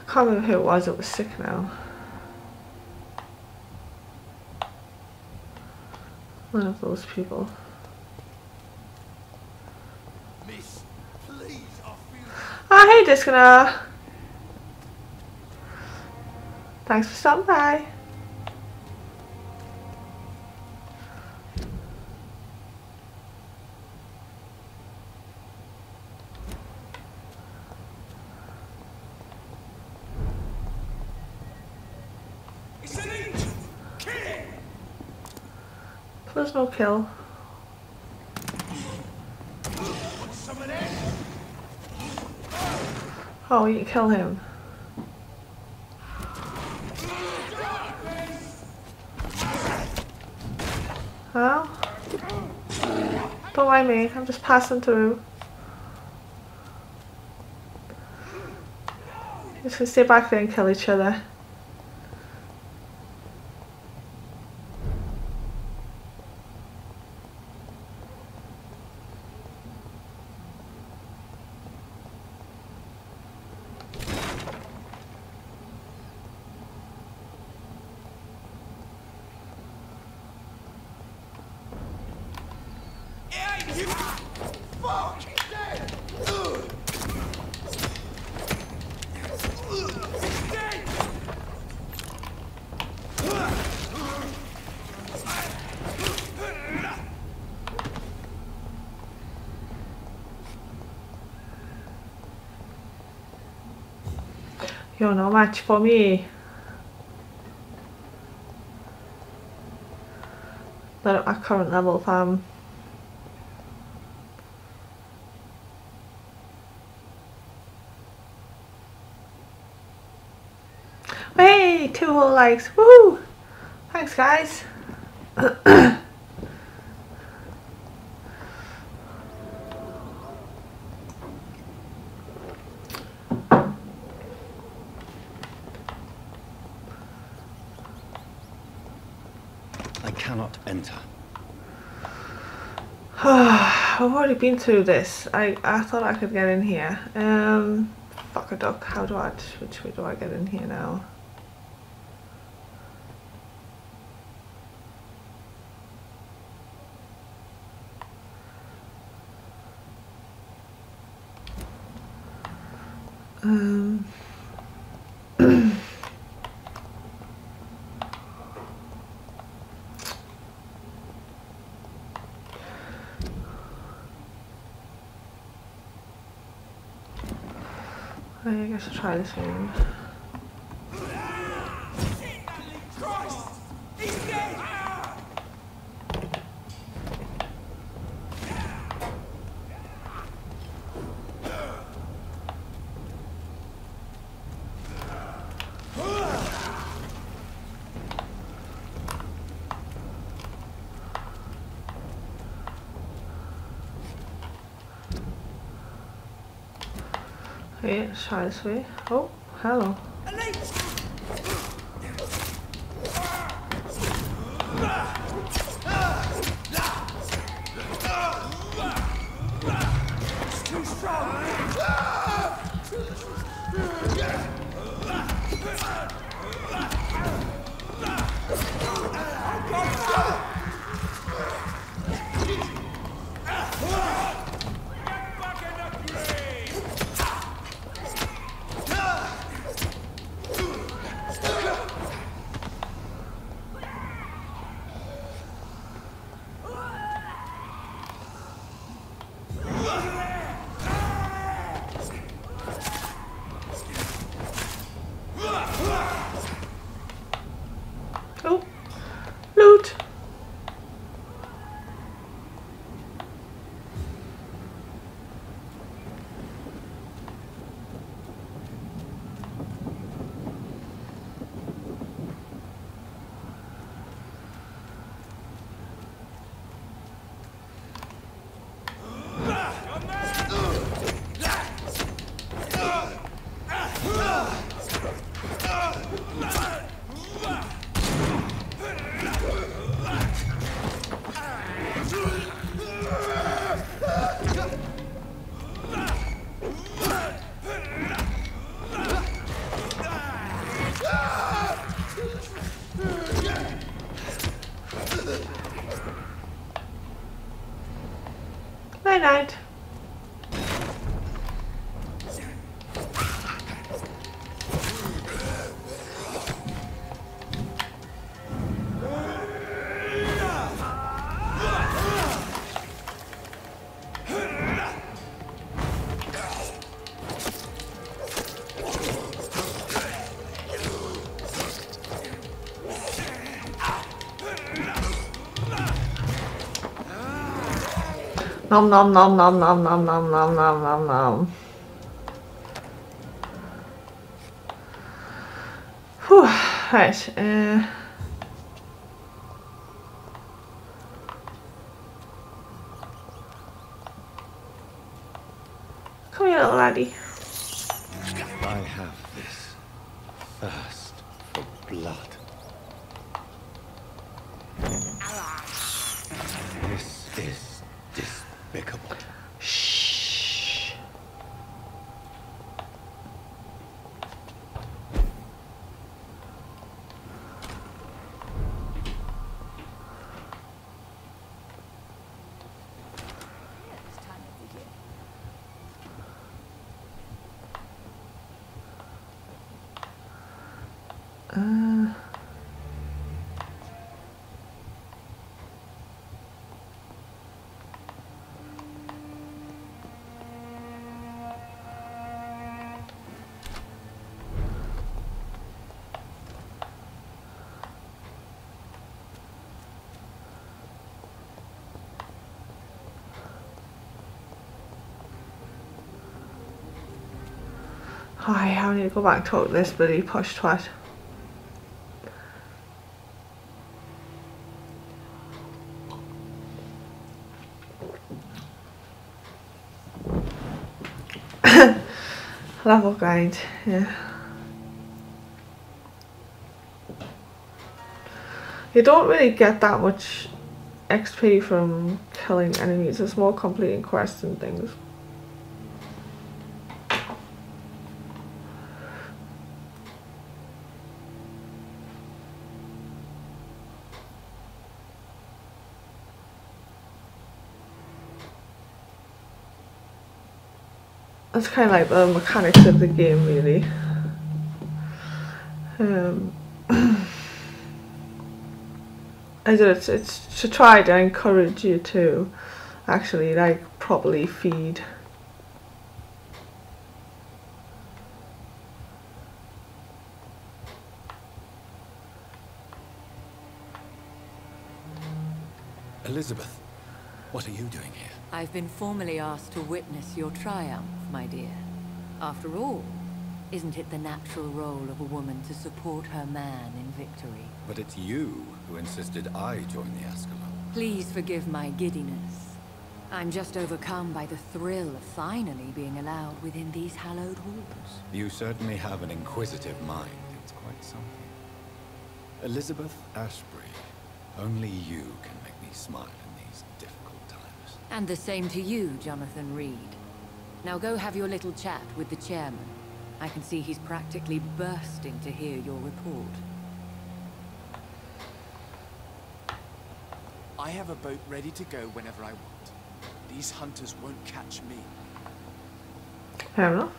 I can't remember who it was that was sick now. One of those people. Miss, please, I feel... Oh, hey Discona! Thanks for stopping by. There's no kill. Oh, you can kill him. Oh? Don't mind me, I'm just passing through. Just gonna stay back there and kill each other. You're no match for me. Not at my current level, fam. Hey, 2 whole likes. Woohoo! Thanks, guys. I cannot enter. I've already been through this. I thought I could get in here. Fuck a duck. How do I... Which way do I get in here now? Um, I guess I'll try this one. Okay, let's try this way. Oh, hello. Oh, loot! Night night. Nom nom nom nom nom nom nom nom nom nom nom. Whew, right. Come here, little laddie. I have this thirst for blood. This is despicable. Shh. Hi, I need to go back and talk to this bloody posh twat. Level grind, yeah. You don't really get that much XP from killing enemies, it's more completing quests and things. That's kind of like the mechanics of the game, really. It's to try to encourage you to actually like properly feed. Elizabeth, what are you doing here? I've been formally asked to witness your triumph, my dear. After all, isn't it the natural role of a woman to support her man in victory? But it's you who insisted I join the Ascalon. Please forgive my giddiness. I'm just overcome by the thrill of finally being allowed within these hallowed halls. You certainly have an inquisitive mind. It's quite something. Elizabeth Ashbury, only you can make me smile in these difficult times. And the same to you, Jonathan Reed. Now go have your little chat with the chairman. I can see he's practically bursting to hear your report. I have a boat ready to go whenever I want. These hunters won't catch me. Fair enough.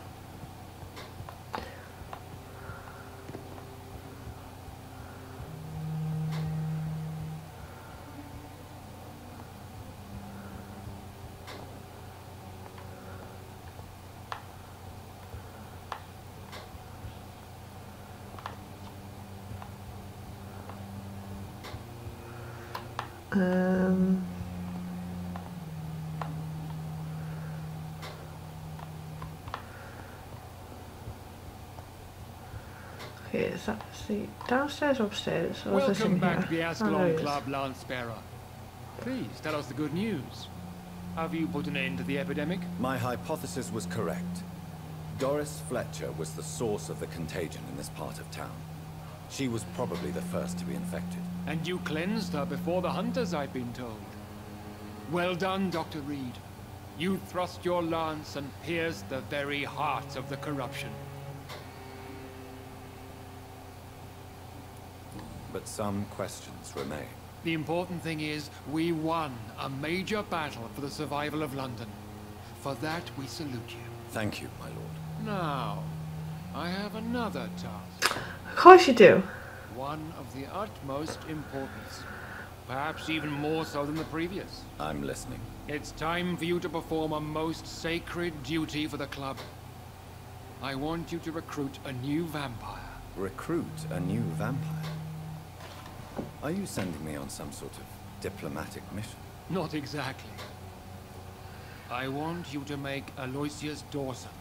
Okay, is that the downstairs or upstairs? Or is this Welcome in back here? to the Oh, Ascalon there it is. Club, Lance-Bearer. Please, tell us the good news. Have you put an end to the epidemic? My hypothesis was correct. Doris Fletcher was the source of the contagion in this part of town. She was probably the first to be infected. And you cleansed her before the hunters, I've been told. Well done, Dr. Reed. You thrust your lance and pierced the very heart of the corruption. But some questions remain. The important thing is, we won a major battle for the survival of London. For that, we salute you. Thank you, my lord. Now, I have another task. Of course you do. One of the utmost importance. Perhaps even more so than the previous. I'm listening. It's time for you to perform a most sacred duty for the club. I want you to recruit a new vampire. Recruit a new vampire? Are you sending me on some sort of diplomatic mission? Not exactly. I want you to make Aloysius Dawson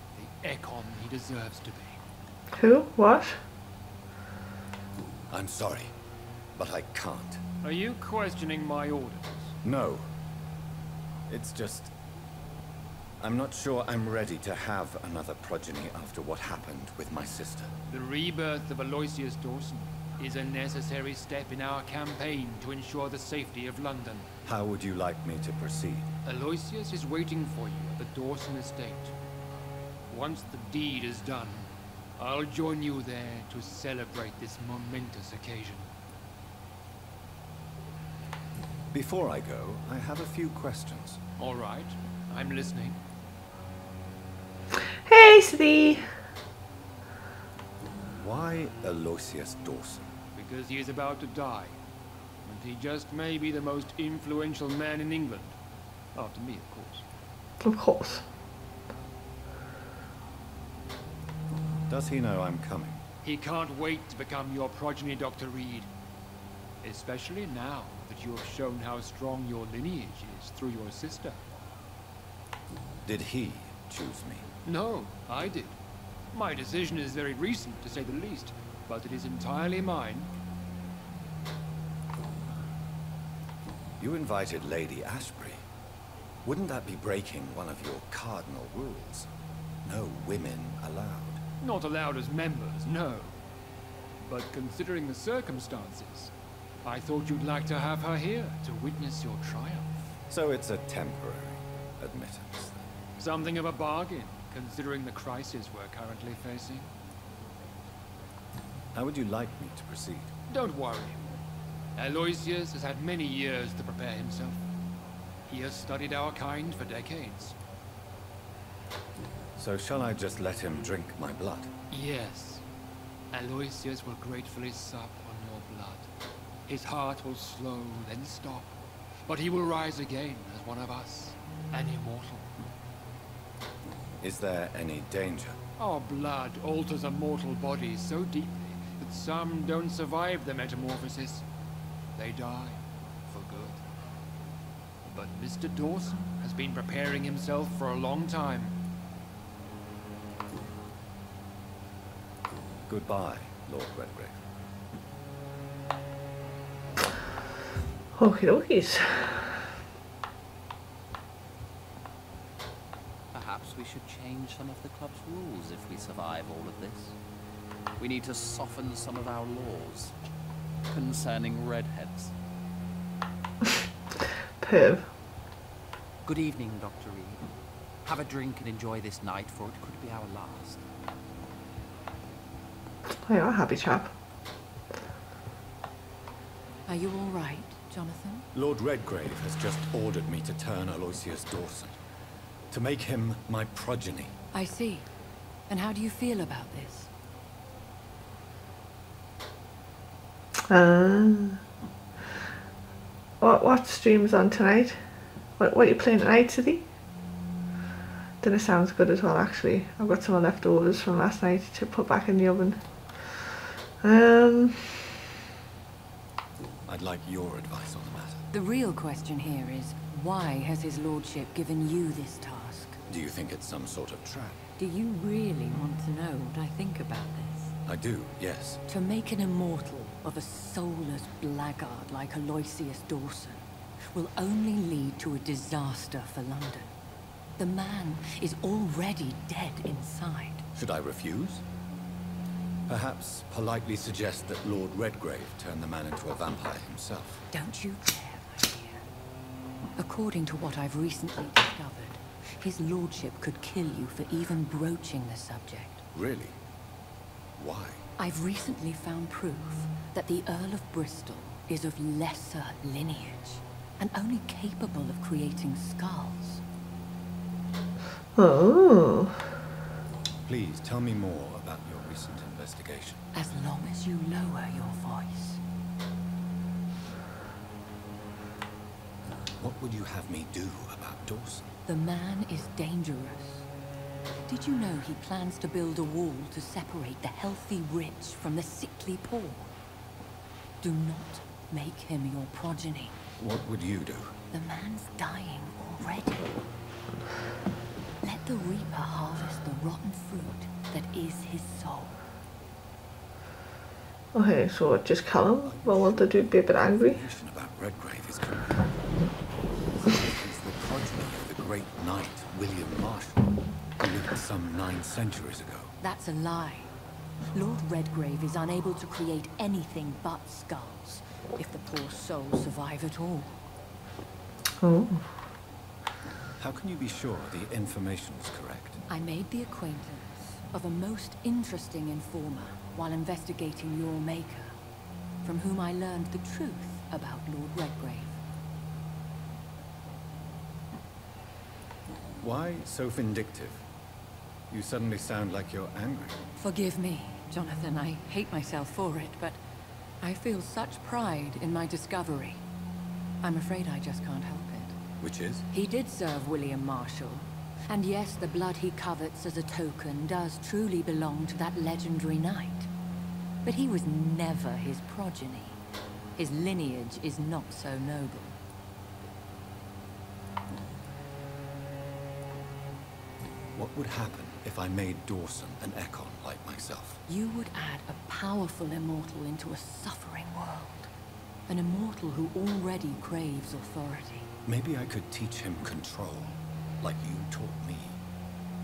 the Ekon he deserves to be. Who? What? I'm sorry, but I can't. Are you questioning my orders? No. It's just... I'm not sure I'm ready to have another progeny after what happened with my sister. The rebirth of Aloysius Dawson is a necessary step in our campaign to ensure the safety of London. How would you like me to proceed? Aloysius is waiting for you at the Dawson estate. Once the deed is done, I'll join you there to celebrate this momentous occasion. Before I go, I have a few questions. All right, I'm listening. Hey, City! Why Aloysius Dawson? Because he is about to die. And he just may be the most influential man in England. After me, of course. Of course. Does he know I'm coming? He can't wait to become your progeny, Dr. Reed. Especially now that you have shown how strong your lineage is through your sister. Did he choose me? No, I did. My decision is very recent, to say the least, but it is entirely mine. You invited Lady Ashbury. Wouldn't that be breaking one of your cardinal rules? No women allowed. Not allowed as members, no. But considering the circumstances, I thought you'd like to have her here to witness your triumph. So it's a temporary admittance. Something of a bargain, considering the crisis we're currently facing. How would you like me to proceed? Don't worry. Aloysius has had many years to prepare himself. He has studied our kind for decades. So shall I just let him drink my blood? Yes. Aloysius will gratefully sup on your blood. His heart will slow, then stop. But he will rise again as one of us, an immortal. Is there any danger? Our blood alters a mortal body so deeply that some don't survive the metamorphosis. They die for good. But Mr. Dawson has been preparing himself for a long time. Goodbye, Lord Redgrave. Okie dokies. Perhaps we should change some of the club's rules if we survive all of this. We need to soften some of our laws concerning redheads. Perv. Good evening, Dr. Reed. Have a drink and enjoy this night, for it could be our last. Oh, you're a happy chap. Are you all right, Jonathan? Lord Redgrave has just ordered me to turn Aloysius Dawson. To make him my progeny. I see. And how do you feel about this? What stream's on tonight? What are you playing tonight, City? Dinner sounds good as well, actually. I've got some leftovers from last night to put back in the oven. I'd like your advice on the matter. The real question here is, why has his lordship given you this task? Do you think it's some sort of trap? Do you really want to know what I think about this? I do, yes. To make an immortal of a soulless blackguard like Aloysius Dawson will only lead to a disaster for London. The man is already dead inside. Should I refuse? Perhaps politely suggest that Lord Redgrave turn the man into a vampire himself. Don't you dare, my dear. According to what I've recently discovered, his lordship could kill you for even broaching the subject. Really? Why? I've recently found proof that the Earl of Bristol is of lesser lineage and only capable of creating skulls. Oh. Please tell me more about your recent investigation. As long as you lower your voice. What would you have me do about Dawson? The man is dangerous. Did you know he plans to build a wall to separate the healthy rich from the sickly poor? Do not make him your progeny. What would you do? The man's dying already. Let the Reaper harvest the rotten fruit that is his soul. Okay, so just kill him. Well, want to do be a bit angry. Information about Redgrave is correct. He's the progeny of the great knight William Marshall, who lived some 9 centuries ago. That's a lie. Lord Redgrave is unable to create anything but skulls, if the poor soul survive at all. Oh. How can you be sure the information is correct? I made the acquaintance of a most interesting informer while investigating your maker, from whom I learned the truth about Lord Redgrave. Why so vindictive? You suddenly sound like you're angry. Forgive me, Jonathan. I hate myself for it, but I feel such pride in my discovery. I'm afraid I just can't help it. Which is? He did serve William Marshall. And yes, the blood he covets as a token does truly belong to that legendary knight. But he was never his progeny. His lineage is not so noble. What would happen if I made Dawson an Ekon like myself? You would add a powerful immortal into a suffering world. An immortal who already craves authority. Maybe I could teach him control, like you taught me.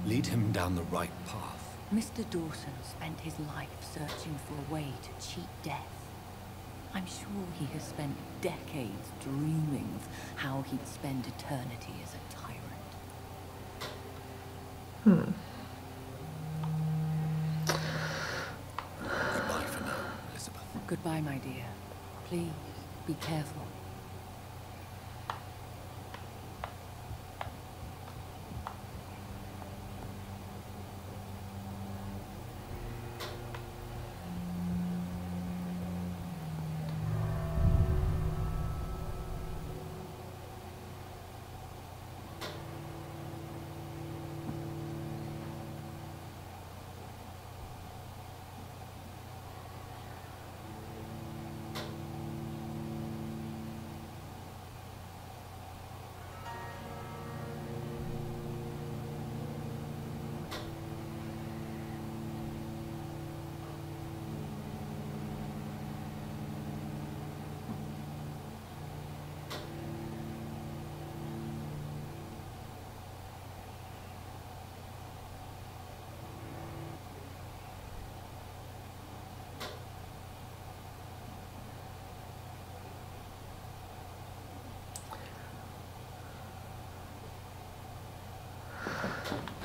Lead him down the right path. Mr. Dawson spent his life searching for a way to cheat death. I'm sure he has spent decades dreaming of how he'd spend eternity as a tyrant. Goodbye for now, Elizabeth. Goodbye, my dear. Please, be careful.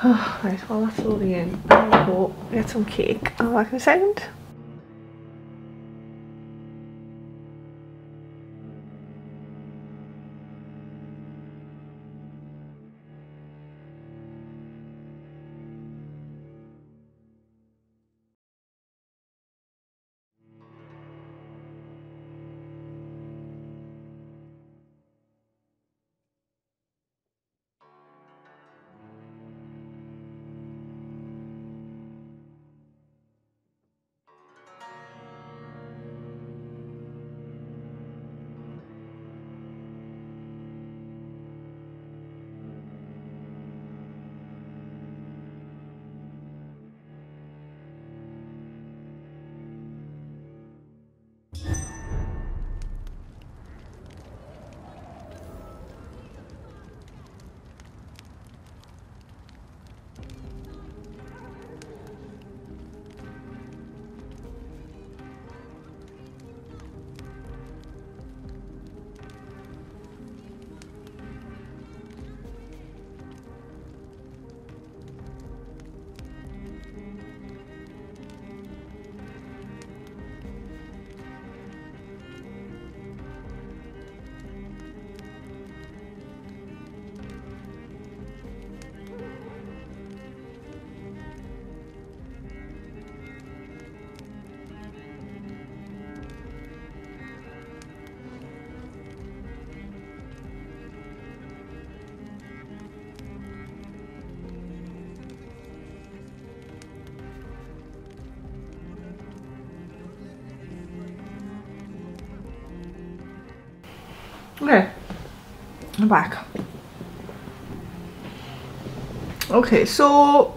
Right, well that's loading in. I'll go get some cake. I'll be back in a second. Okay, I'm back. Okay, so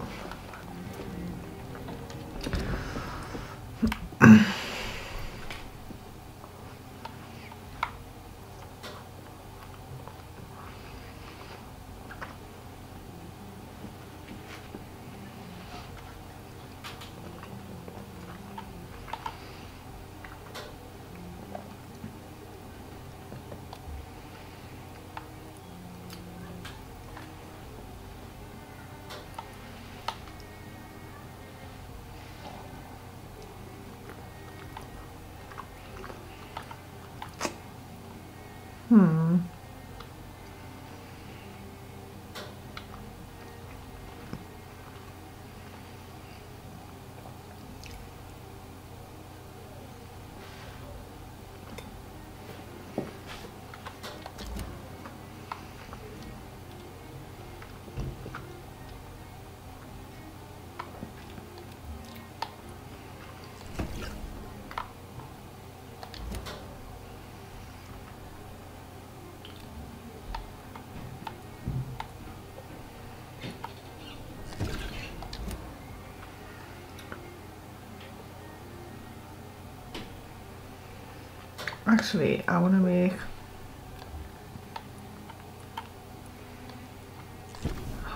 actually I want to make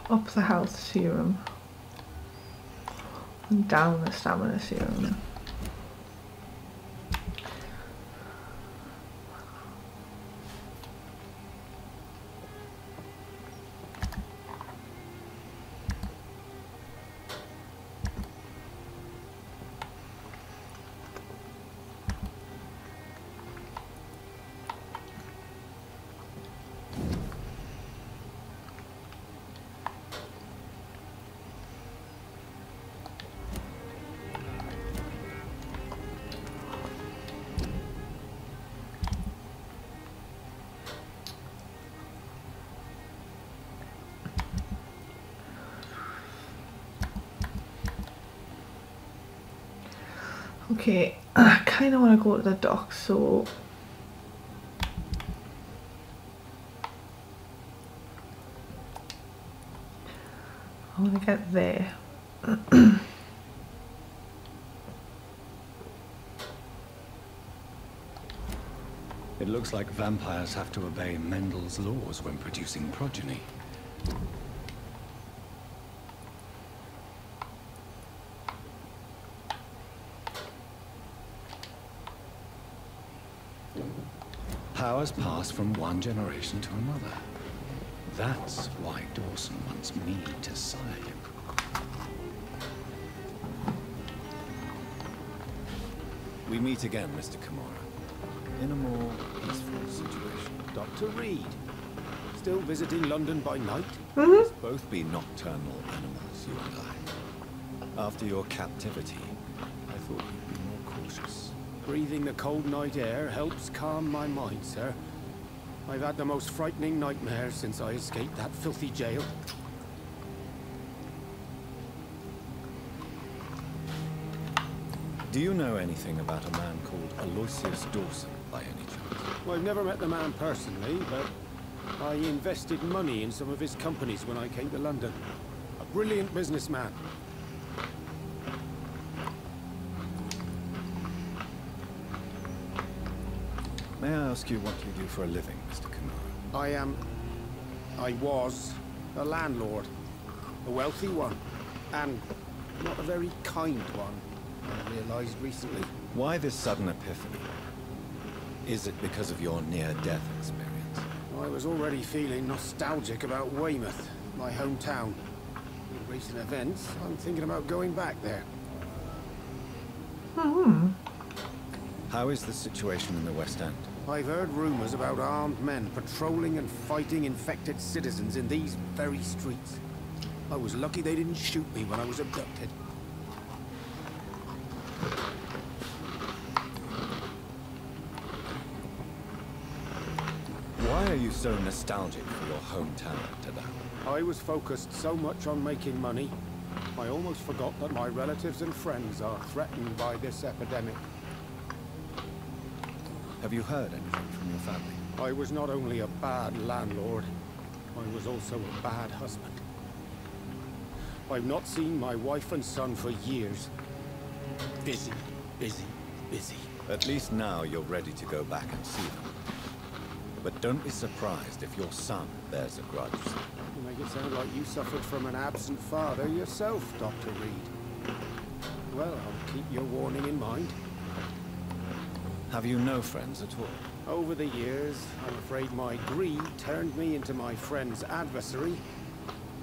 up the health serum and down the stamina serum. Okay, I kind of want to go to the dock, so I want to get there. It looks like vampires have to obey Mendel's laws when producing progeny. Powers pass from one generation to another. that's why Dawson wants me to sign. We meet again, Mr. Kimura, in a more peaceful situation. Dr. Reed, still visiting London by night? Let's both be nocturnal animals, you and I. After your captivity, I thought you'd be more cautious. Breathing the cold night air helps calm my mind, sir. I've had the most frightening nightmares since I escaped that filthy jail. Do you know anything about a man called Aloysius Dawson, by any chance? Well, I've never met the man personally, but I invested money in some of his companies when I came to London. A brilliant businessman. May I ask you what you do for a living, Mr. Kimura? I was a landlord. A wealthy one. And not a very kind one, I realized recently. Why this sudden epiphany? Is it because of your near-death experience? I was already feeling nostalgic about Weymouth, my hometown. With recent events, I'm thinking about going back there. How is the situation in the West End? I've heard rumors about armed men patrolling and fighting infected citizens in these very streets. I was lucky they didn't shoot me when I was abducted. Why are you so nostalgic for your hometown, Tadao? I was focused so much on making money, I almost forgot that my relatives and friends are threatened by this epidemic. Have you heard anything from your family? I was not only a bad landlord, I was also a bad husband. I've not seen my wife and son for years. Busy, busy, busy. At least now you're ready to go back and see them. But don't be surprised if your son bears a grudge. You make it sound like you suffered from an absent father yourself, Dr. Reed. Well, I'll keep your warning in mind. Have you no friends at all? Over the years, I'm afraid my greed turned me into my friend's adversary,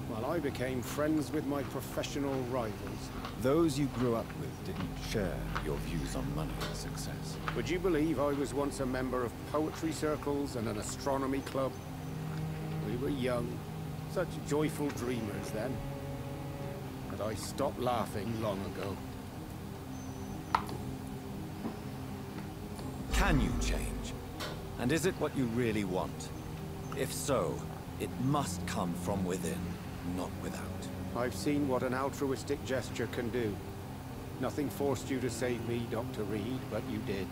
while I became friends with my professional rivals. Those you grew up with didn't share your views on money and success. Would you believe I was once a member of poetry circles and an astronomy club? We were young, such joyful dreamers then. But I stopped laughing long ago. Can you change? And is it what you really want? If so, it must come from within, not without. I've seen what an altruistic gesture can do. Nothing forced you to save me, Dr. Reed, but you did.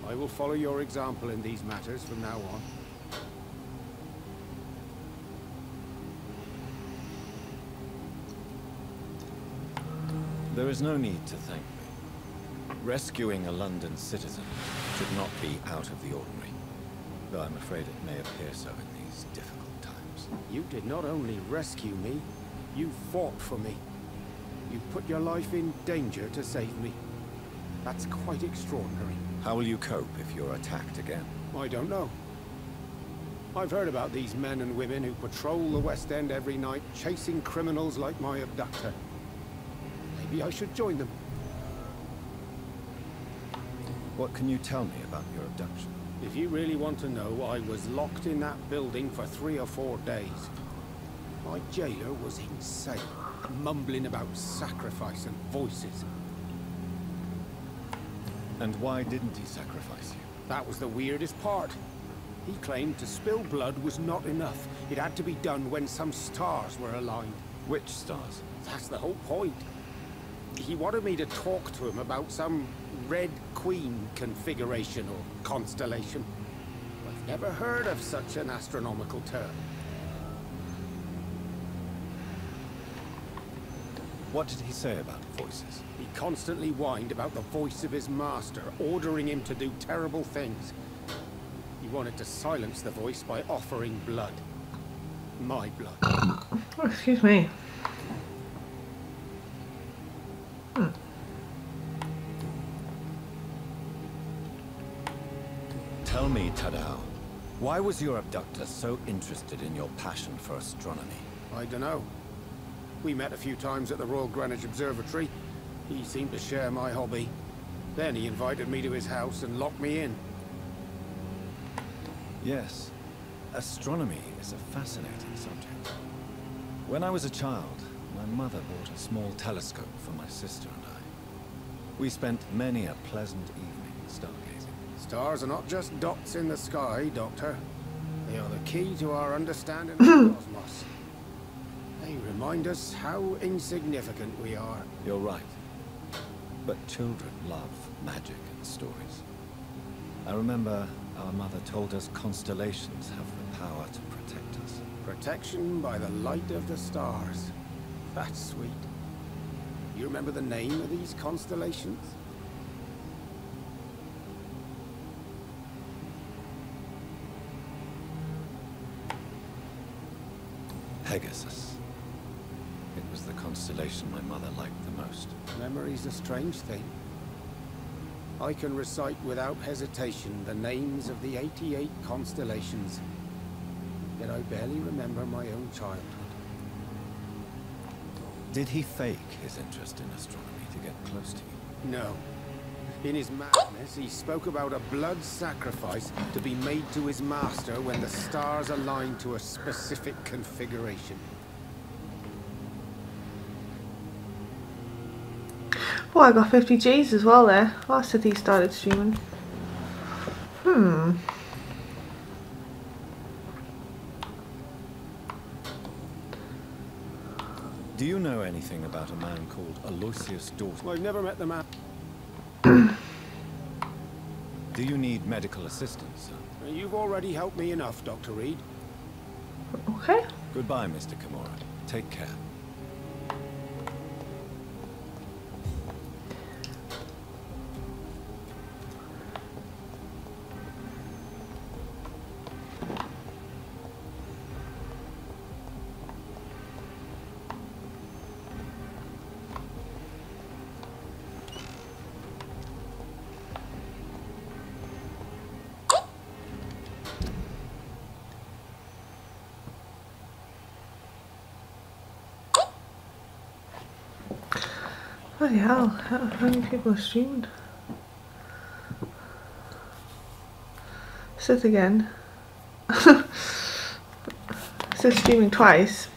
I will follow your example in these matters from now on. There is no need to thank me. Rescuing a London citizen should not be out of the ordinary, though I'm afraid it may appear so in these difficult times. You did not only rescue me, you fought for me. You put your life in danger to save me. That's quite extraordinary. How will you cope if you're attacked again? I don't know. I've heard about these men and women who patrol the West End every night, chasing criminals like my abductor. Maybe I should join them. What can you tell me about your abduction? If you really want to know, I was locked in that building for 3 or 4 days. My jailer was insane, mumbling about sacrifice and voices. And why didn't he sacrifice you? That was the weirdest part. He claimed to spill blood was not enough. It had to be done when some stars were aligned. Which stars? That's the whole point. He wanted me to talk to him about some Red Queen configuration or constellation. I've never heard of such an astronomical term. What did he say about voices? He constantly whined about the voice of his master, ordering him to do terrible things. He wanted to silence the voice by offering blood. My blood. Oh, excuse me. Tell me, Tadao, Why was your abductor so interested in your passion for astronomy? I don't know. We met a few times at the Royal Greenwich Observatory. He seemed to share my hobby. Then he invited me to his house and locked me in. Yes. Astronomy is a fascinating subject. When I was a child, my mother bought a small telescope for my sister and I. We spent many a pleasant evening stargazing. Stars are not just dots in the sky, Doctor. They are the key to our understanding of the cosmos. They remind us how insignificant we are. You're right. But children love magic and stories. I remember our mother told us constellations have the power to protect us. Protection by the light of the stars. That's sweet. You remember the name of these constellations? Pegasus. It was the constellation my mother liked the most. Memory's a strange thing. I can recite without hesitation the names of the 88 constellations. Yet I barely remember my own childhood. Did he fake his interest in astronomy to get close to you? No. In his madness, he spoke about a blood sacrifice to be made to his master when the stars aligned to a specific configuration. Oh, I got 50 G's as well there. Last said he started streaming. Do you know anything about a man called Aloysius Dawson? I've never met the man. Do you need medical assistance, sir? You've already helped me enough, Dr. Reed. Okay. Goodbye, Mr. Kimura. Take care. Bloody hell, how many people are streaming? Sit again. So streaming twice.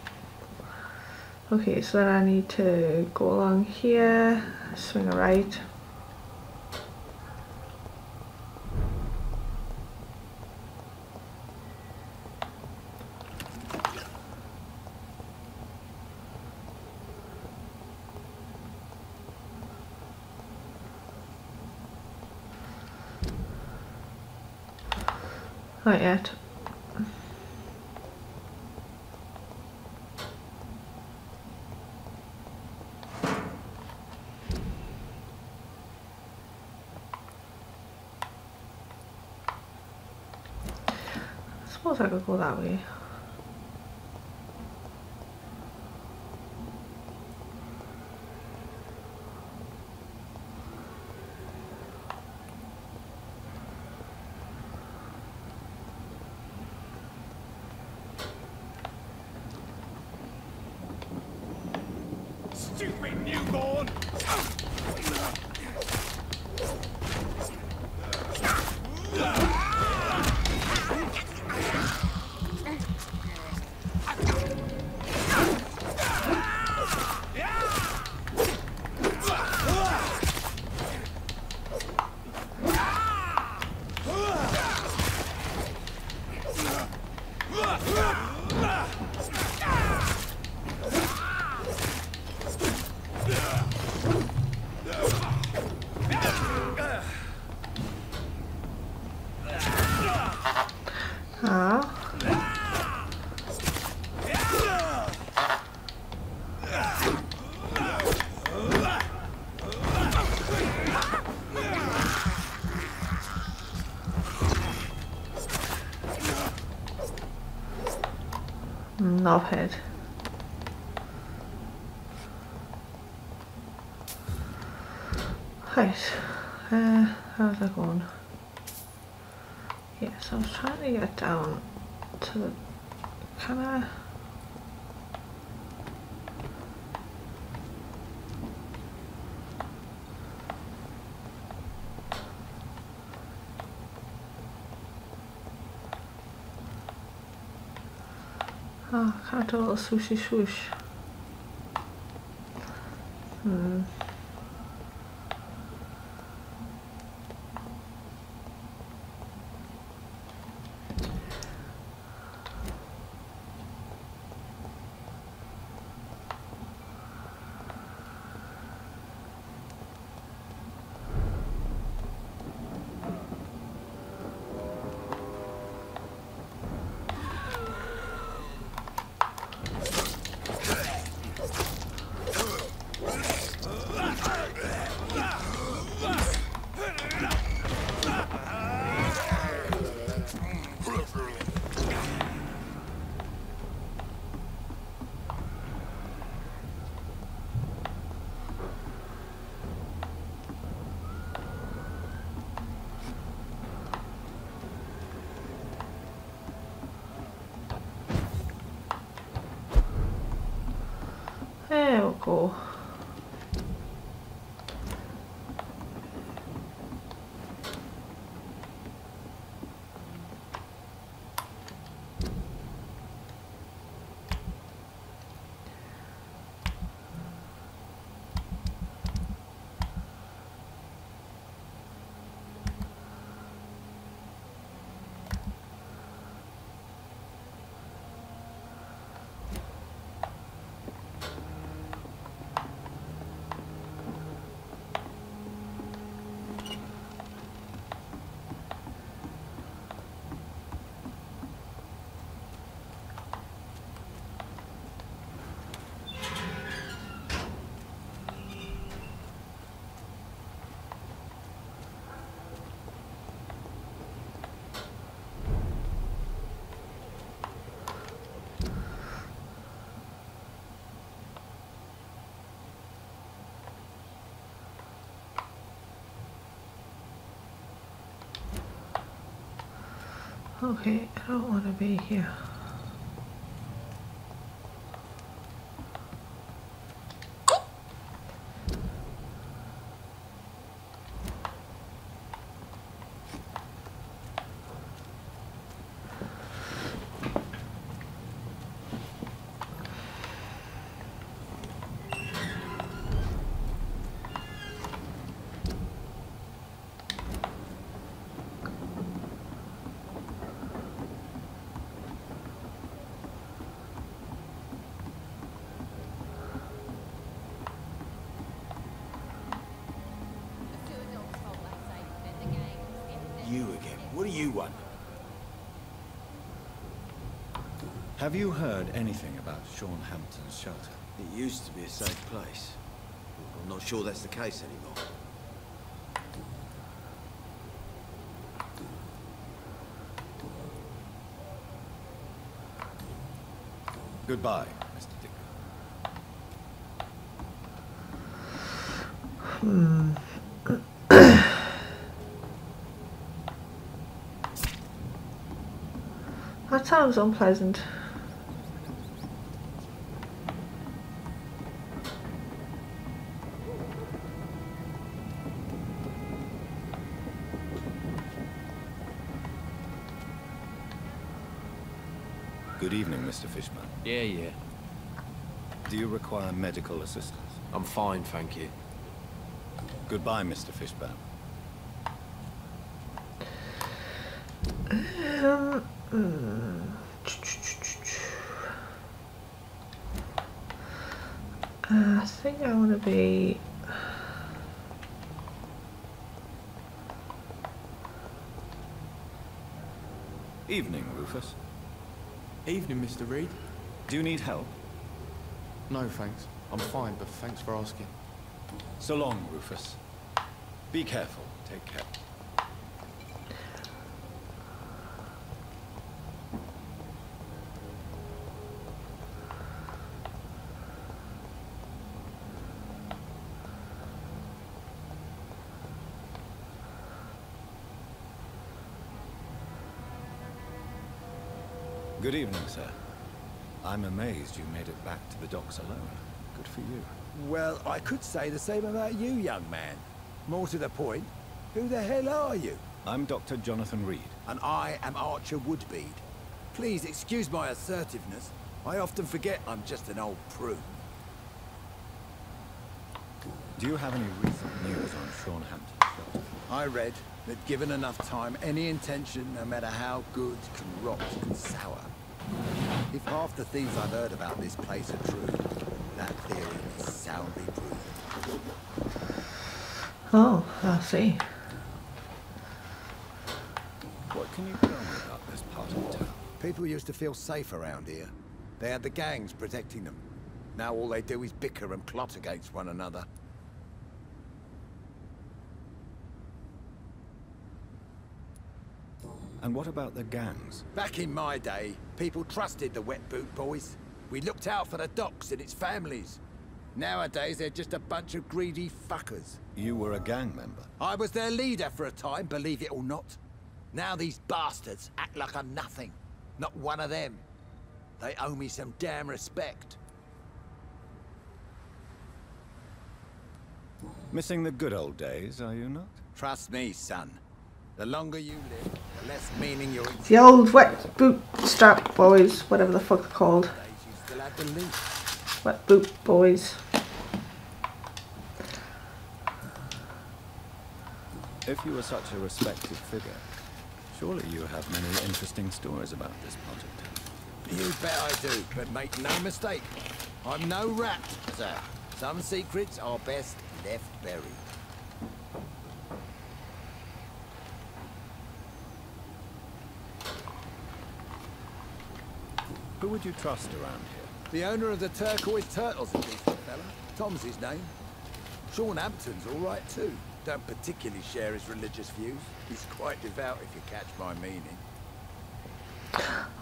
Okay, so then I need to go along here, swing a right. Not yet. I suppose I could go that way. Stupid newborn! Knobhead. Right, how's that going? Yeah, so I was trying to get down to the... Can I? Oh, I can't do a little swooshy swoosh. There we go. Okay, I don't want to be here. You again. What do you want? Have you heard anything about Sean Hampton's shelter? It used to be a safe place. I'm not sure that's the case anymore. Goodbye, Mr. Dick. That sounds unpleasant. Good evening, Mr. Fishman. Yeah. Do you require medical assistance? I'm fine, thank you. Goodbye, Mr. Fishburne. I think I want to be... Evening, Rufus. Evening, Mr. Reed. Do you need help? No, thanks. I'm fine, but thanks for asking. So long, Rufus. Be careful. Take care. Good evening, sir. I'm amazed you made it back to the docks alone. Good for you. Well, I could say the same about you, young man. More to the point, who the hell are you? I'm Dr. Jonathan Reed. And I am Archer Woodbead. Please excuse my assertiveness. I often forget I'm just an old prune. Do you have any recent news on Sean Hampton's shot? I read that given enough time, any intention, no matter how good, can rot and sour. If half the things I've heard about this place are true, that theory is soundly proven. Oh, I see. What can you tell me about this part of town? People used to feel safe around here. They had the gangs protecting them. Now all they do is bicker and plot against one another. And what about the gangs? Back in my day, people trusted the Wet Boot Boys. We looked out for the docks and its families. Nowadays, they're just a bunch of greedy fuckers. You were a gang member? I was their leader for a time, believe it or not. Now these bastards act like I'm nothing. Not one of them. They owe me some damn respect. Missing the good old days, are you not? Trust me, son. The longer you live, the less meaning your The old wet boot strap boys, whatever the fuck they're called. you still had to live. Wet boot boys. If you were such a respected figure, surely you have many interesting stories about this part of town. You bet I do, but make no mistake. I'm no rat, sir. Some secrets are best left buried. Who would you trust around here? The owner of the Turquoise Turtle's a decent fella. Tom's his name. Sean Hampton's all right too. Don't particularly share his religious views. He's quite devout, if you catch my meaning.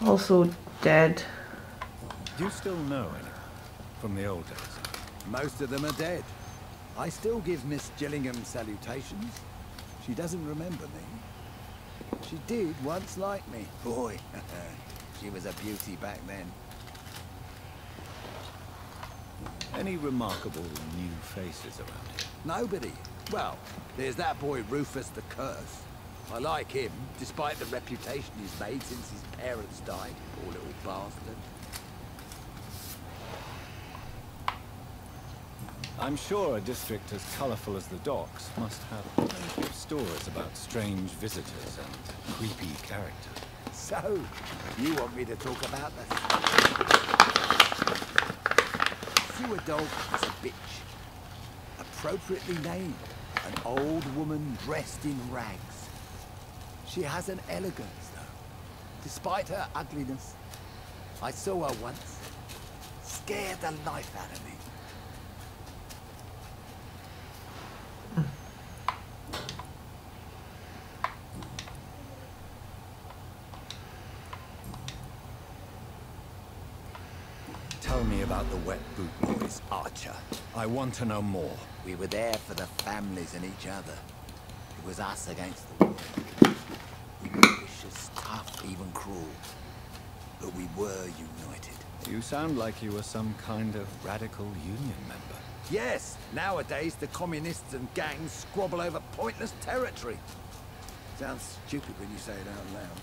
Also dead. Do you still know anyone from the old days? Most of them are dead. I still give Miss Gillingham salutations. She doesn't remember me. She did once like me. Boy, she was a beauty back then. Any remarkable new faces around here? Nobody. Well, there's that boy Rufus the Curse. I like him, despite the reputation he's made since his parents died. Poor little bastard. I'm sure a district as colourful as the docks must have plenty of stories about strange visitors and creepy characters. So, you want me to talk about the sewer dog is a bitch. Appropriately named, an old woman dressed in rags. She has an elegance, though, despite her ugliness. I saw her once. Scared the life out of me. Tell me about the Wet Boot Boys, Archer. I want to know more. We were there for the families and each other. It was us against the world. We were vicious, tough, even cruel. But we were united. You sound like you were some kind of radical union member. Yes, nowadays the communists and gangs squabble over pointless territory. Sounds stupid when you say it out loud.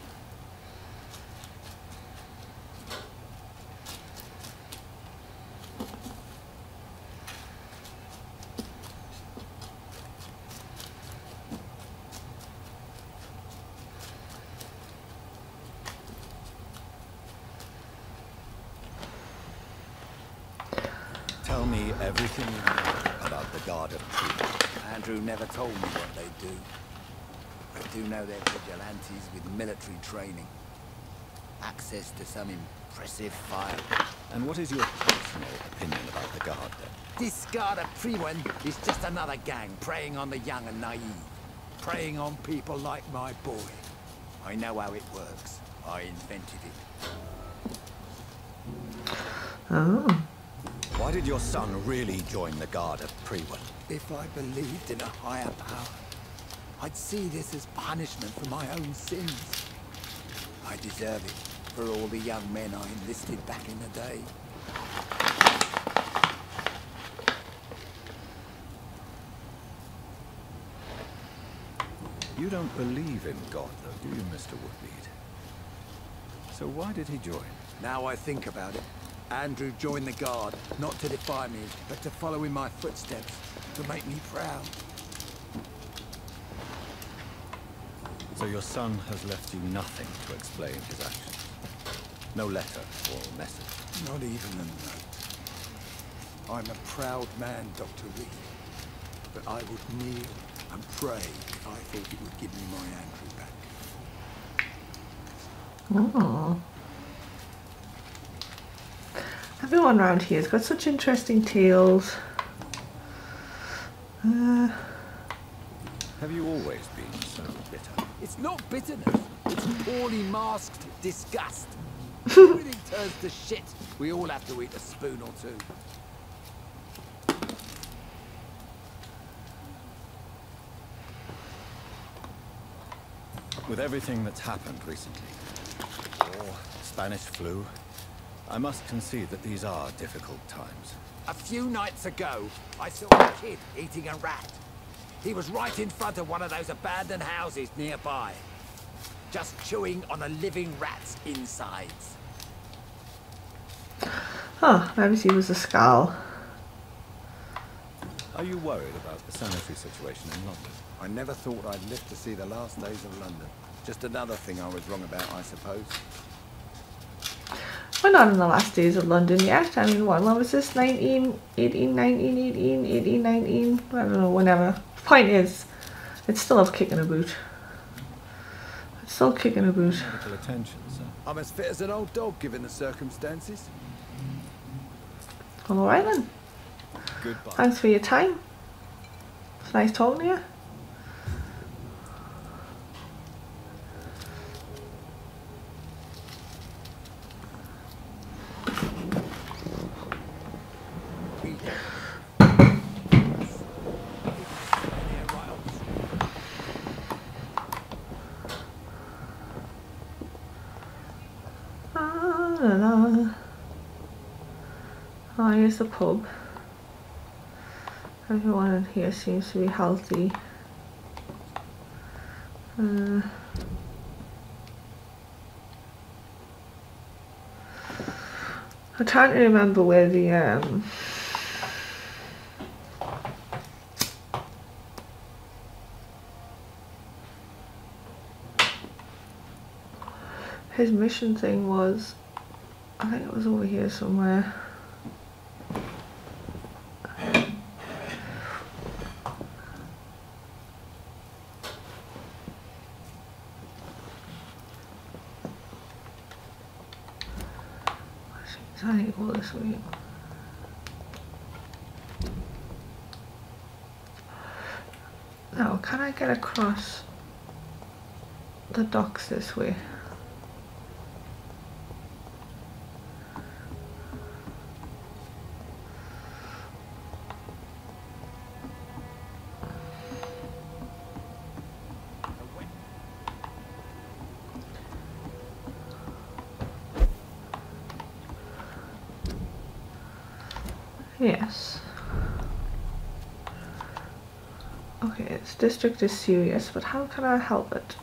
Tell me everything you know about the Guard of Truth. Andrew never told me what they do. I do know they're vigilantes with military training. Access to some impressive fire. And what is your personal opinion about the Guard, then? This Guard of Priwen is just another gang preying on the young and naive. Preying on people like my boy. I know how it works. I invented it. Oh. Why did your son really join the Guard of Priwen? If I believed in a higher power, I'd see this as punishment for my own sins. I deserve it. for all the young men I enlisted back in the day. You don't believe in God, though, do you, Mr. Woodmead? So why did he join? Now I think about it, Andrew joined the Guard, not to defy me, but to follow in my footsteps, to make me proud. So your son has left you nothing to explain his actions? No letter or message? Not even a note. I'm a proud man, Dr. Reed, but I would kneel and pray if I thought it would give me my Andrew back. Oh. Everyone around here has got such interesting tales. Have you always been so bitter? It's not bitterness, it's poorly masked disgust. Everything turns to shit. We all have to eat a spoon or two. With everything that's happened recently, war, Spanish flu, I must concede that these are difficult times. A few nights ago, I saw a kid eating a rat. He was right in front of one of those abandoned houses nearby, just chewing on a living rat's insides. Huh, maybe it was a skull. Are you worried about the sanitary situation in London? I never thought I'd live to see the last days of London. Just another thing I was wrong about, I suppose. We're not in the last days of London yet. I mean, what was this? 1918, 1918, 1819? I don't know, whenever. Point is, it's still kicking a boot. It's still kicking a boot. Medical attention, sir. I'm as fit as an old dog, given the circumstances. Well, alright then. Goodbye. Thanks for your time. It's nice talking to you. Oh, here's the pub. Everyone in here seems to be healthy. I'm trying to remember where the his mission thing was. I think it was over here somewhere. I need to go this way. Now, can I get across the docks this way? Yes. Okay, this district is serious, but how can I help it?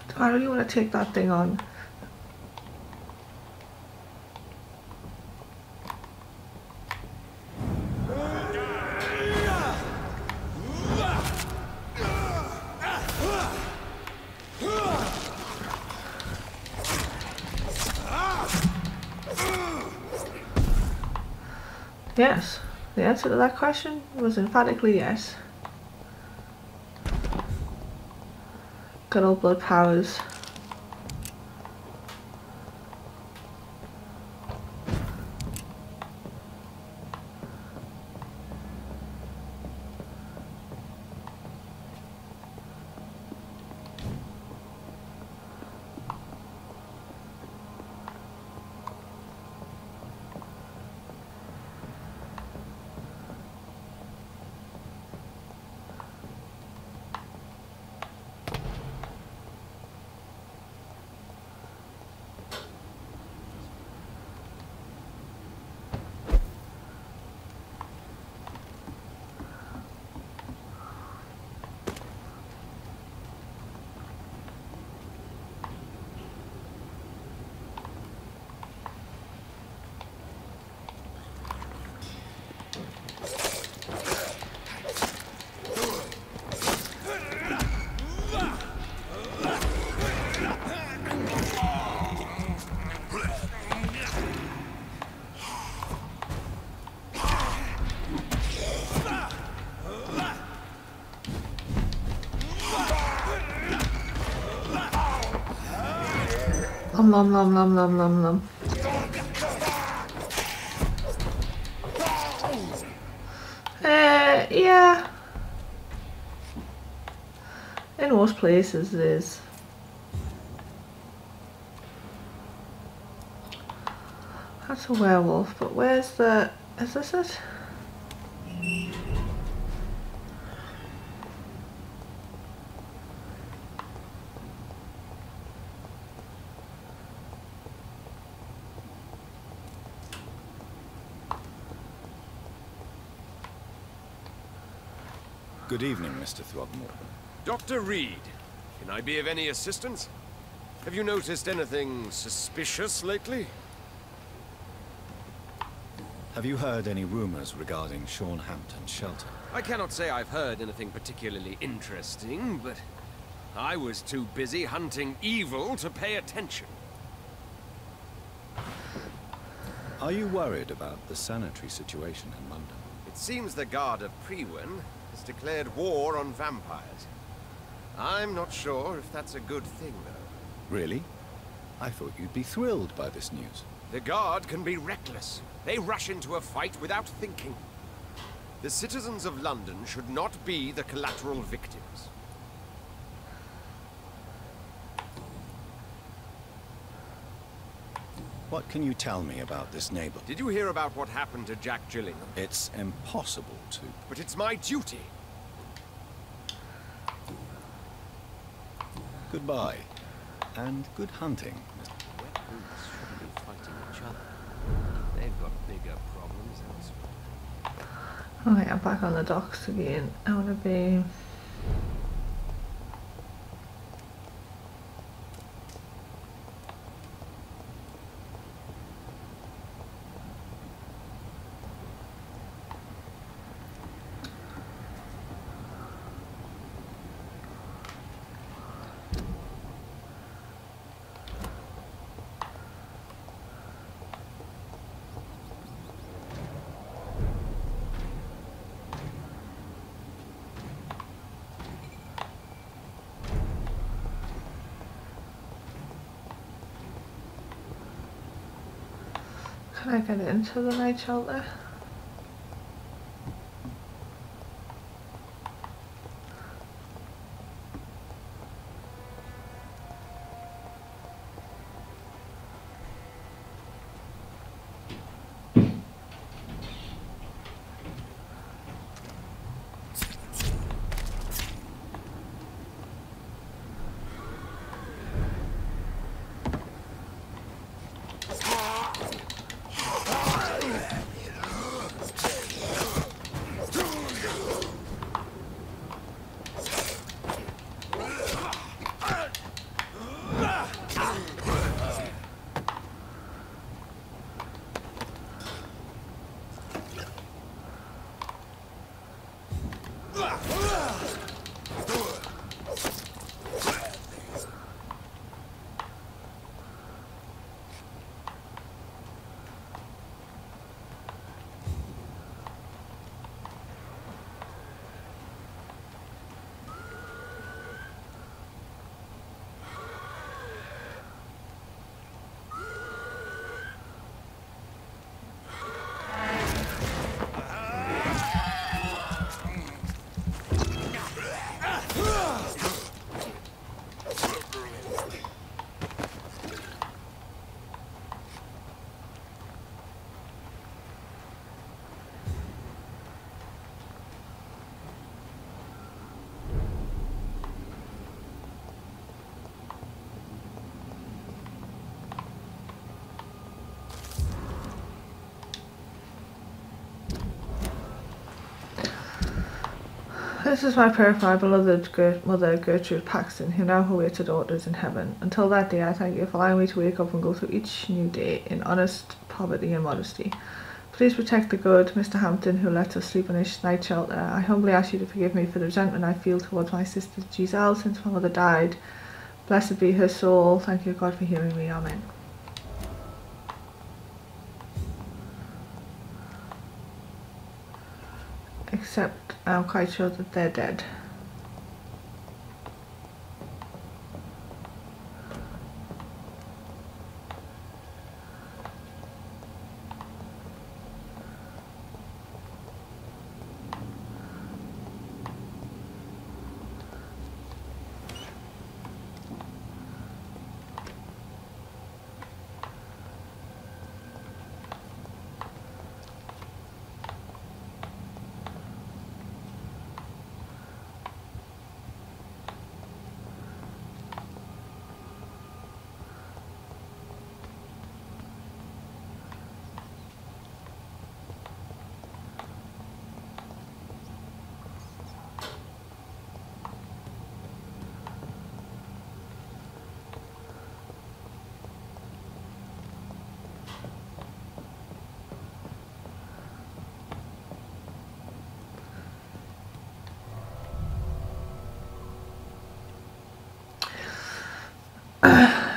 Do I really want to take that thing on? Yes, the answer to that question was emphatically yes. Good old blood powers. Nom nom nom nom nom nom. Yeah. In most places it is. That's a werewolf, but where's the... is this it? Good evening, Mr. Throgmorton. Dr. Reed, can I be of any assistance? Have you noticed anything suspicious lately? Have you heard any rumors regarding Sean Hampton's shelter? I cannot say I've heard anything particularly interesting, but I was too busy hunting evil to pay attention. Are you worried about the sanitary situation in London? It seems the Guard of Priwen has declared war on vampires. I'm not sure if that's a good thing, though. Really? I thought you'd be thrilled by this news. The Guard can be reckless. They rush into a fight without thinking. The citizens of London should not be the collateral victims. What can you tell me about this neighbor? Did you hear about what happened to Jack Gillingham? It's impossible to. But it's my duty. Goodbye. And good hunting. Wet boots shouldn't be fighting each other. They've got bigger problems elsewhere. Alright, I'm back on the docks again. I want to be... Can I get into the night shelter? This is my prayer for my beloved mother Gertrude Paxton, who now awaits her daughters in heaven. Until that day, I thank you for allowing me to wake up and go through each new day in honest poverty and modesty. Please protect the good Mr. Hampton, who lets us sleep in his night shelter. I humbly ask you to forgive me for the resentment I feel towards my sister Giselle since my mother died. Blessed be her soul. Thank you, God, for hearing me. Amen. Except I'm quite sure that they're dead.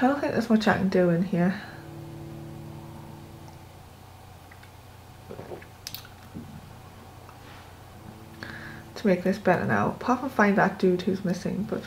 don't think there's much I can do in here. To make this better now. Apart from find that dude who's missing, but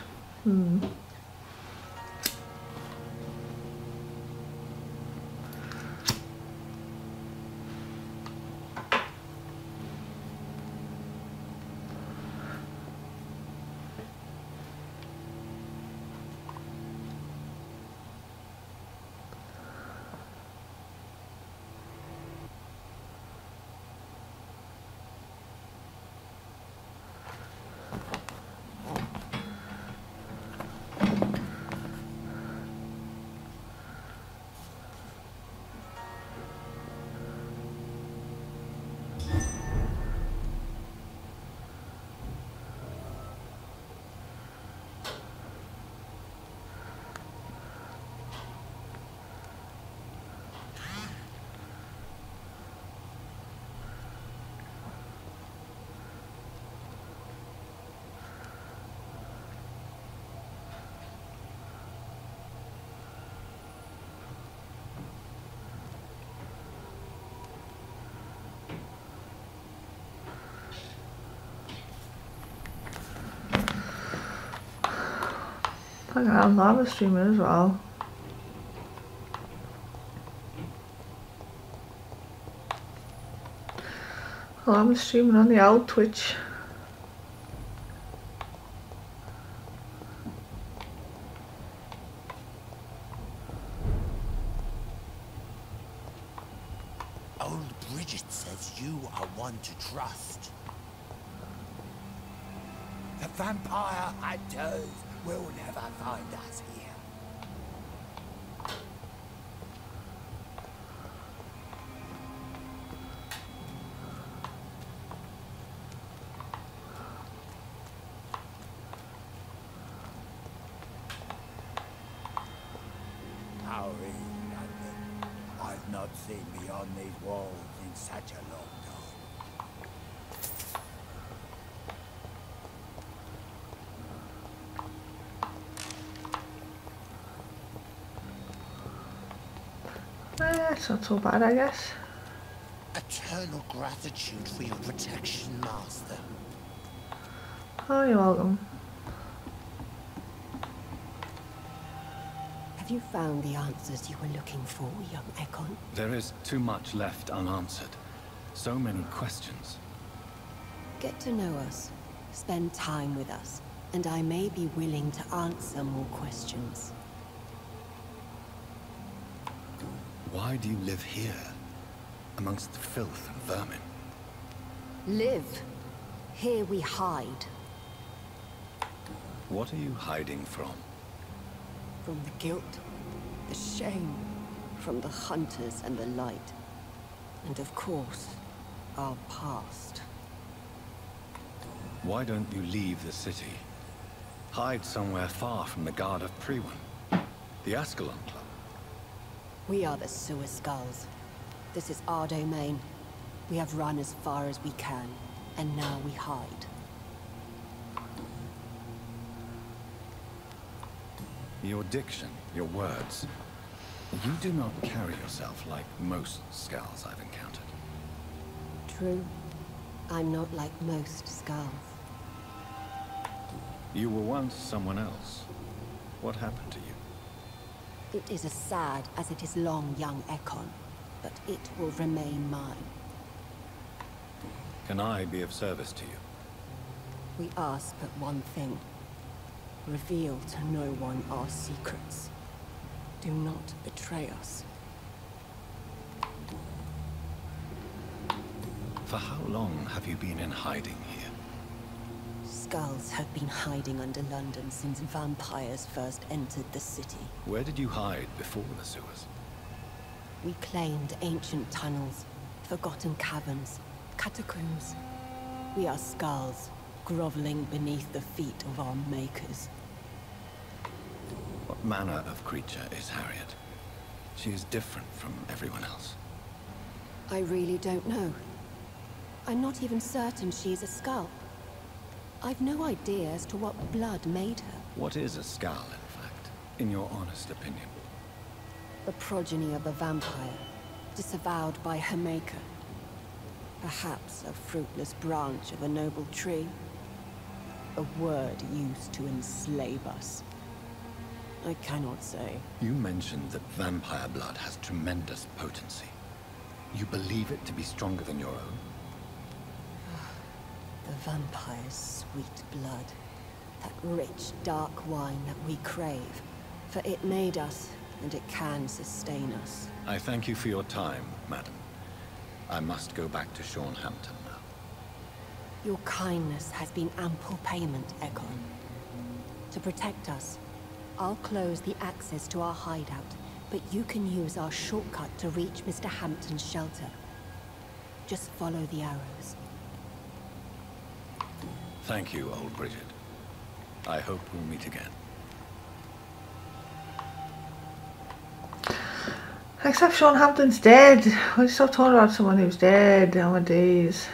I can have lava streaming as well. Lava streaming on the old Twitch. Old Bridget says you are one to trust. The vampire hunters will never find us here. How is London? I've not seen beyond these walls in such a long time. It's not so bad, I guess. Eternal gratitude for your protection, Master. Oh, you're welcome. Have you found the answers you were looking for, young Ekon? There is too much left unanswered. So many questions. Get to know us. Spend time with us. And I may be willing to answer more questions. Why do you live here, amongst the filth and vermin? Live. Here we hide. What are you hiding from? From the guilt, the shame, from the hunters and the light. And of course, our past. Why don't you leave the city? Hide somewhere far from the Guard of Priwen, the Ascalon Club. We are the Sewer Skulls. This is our domain. We have run as far as we can, and now we hide. Your diction, your words. You do not carry yourself like most Skulls I've encountered. True. I'm not like most Skulls. You were once someone else. What happened to you? It is as sad as it is long, young Ekon, but it will remain mine. Can I be of service to you? We ask but one thing. Reveal to no one our secrets. Do not betray us. For how long have you been in hiding here? Skulls have been hiding under London since vampires first entered the city. Where did you hide before the sewers? We claimed ancient tunnels, forgotten caverns, catacombs. We are Skulls, groveling beneath the feet of our makers. What manner of creature is Harriet? She is different from everyone else. I really don't know. I'm not even certain she's a Skull. I've no idea as to what blood made her. What is a Skull, in fact, in your honest opinion? The progeny of a vampire, disavowed by her maker. Perhaps a fruitless branch of a noble tree. A word used to enslave us. I cannot say. You mentioned that vampire blood has tremendous potency. You believe it to be stronger than your own? The vampire's sweet blood. That rich, dark wine that we crave. For it made us, and it can sustain us. I thank you for your time, madam. I must go back to Hampton now. Your kindness has been ample payment, Egon. To protect us, I'll close the access to our hideout, but you can use our shortcut to reach Mr. Hampton's shelter. Just follow the arrows. Thank you, old Bridget. I hope we'll meet again. Except Hampton's dead. Why you stop talking about someone who's dead nowadays?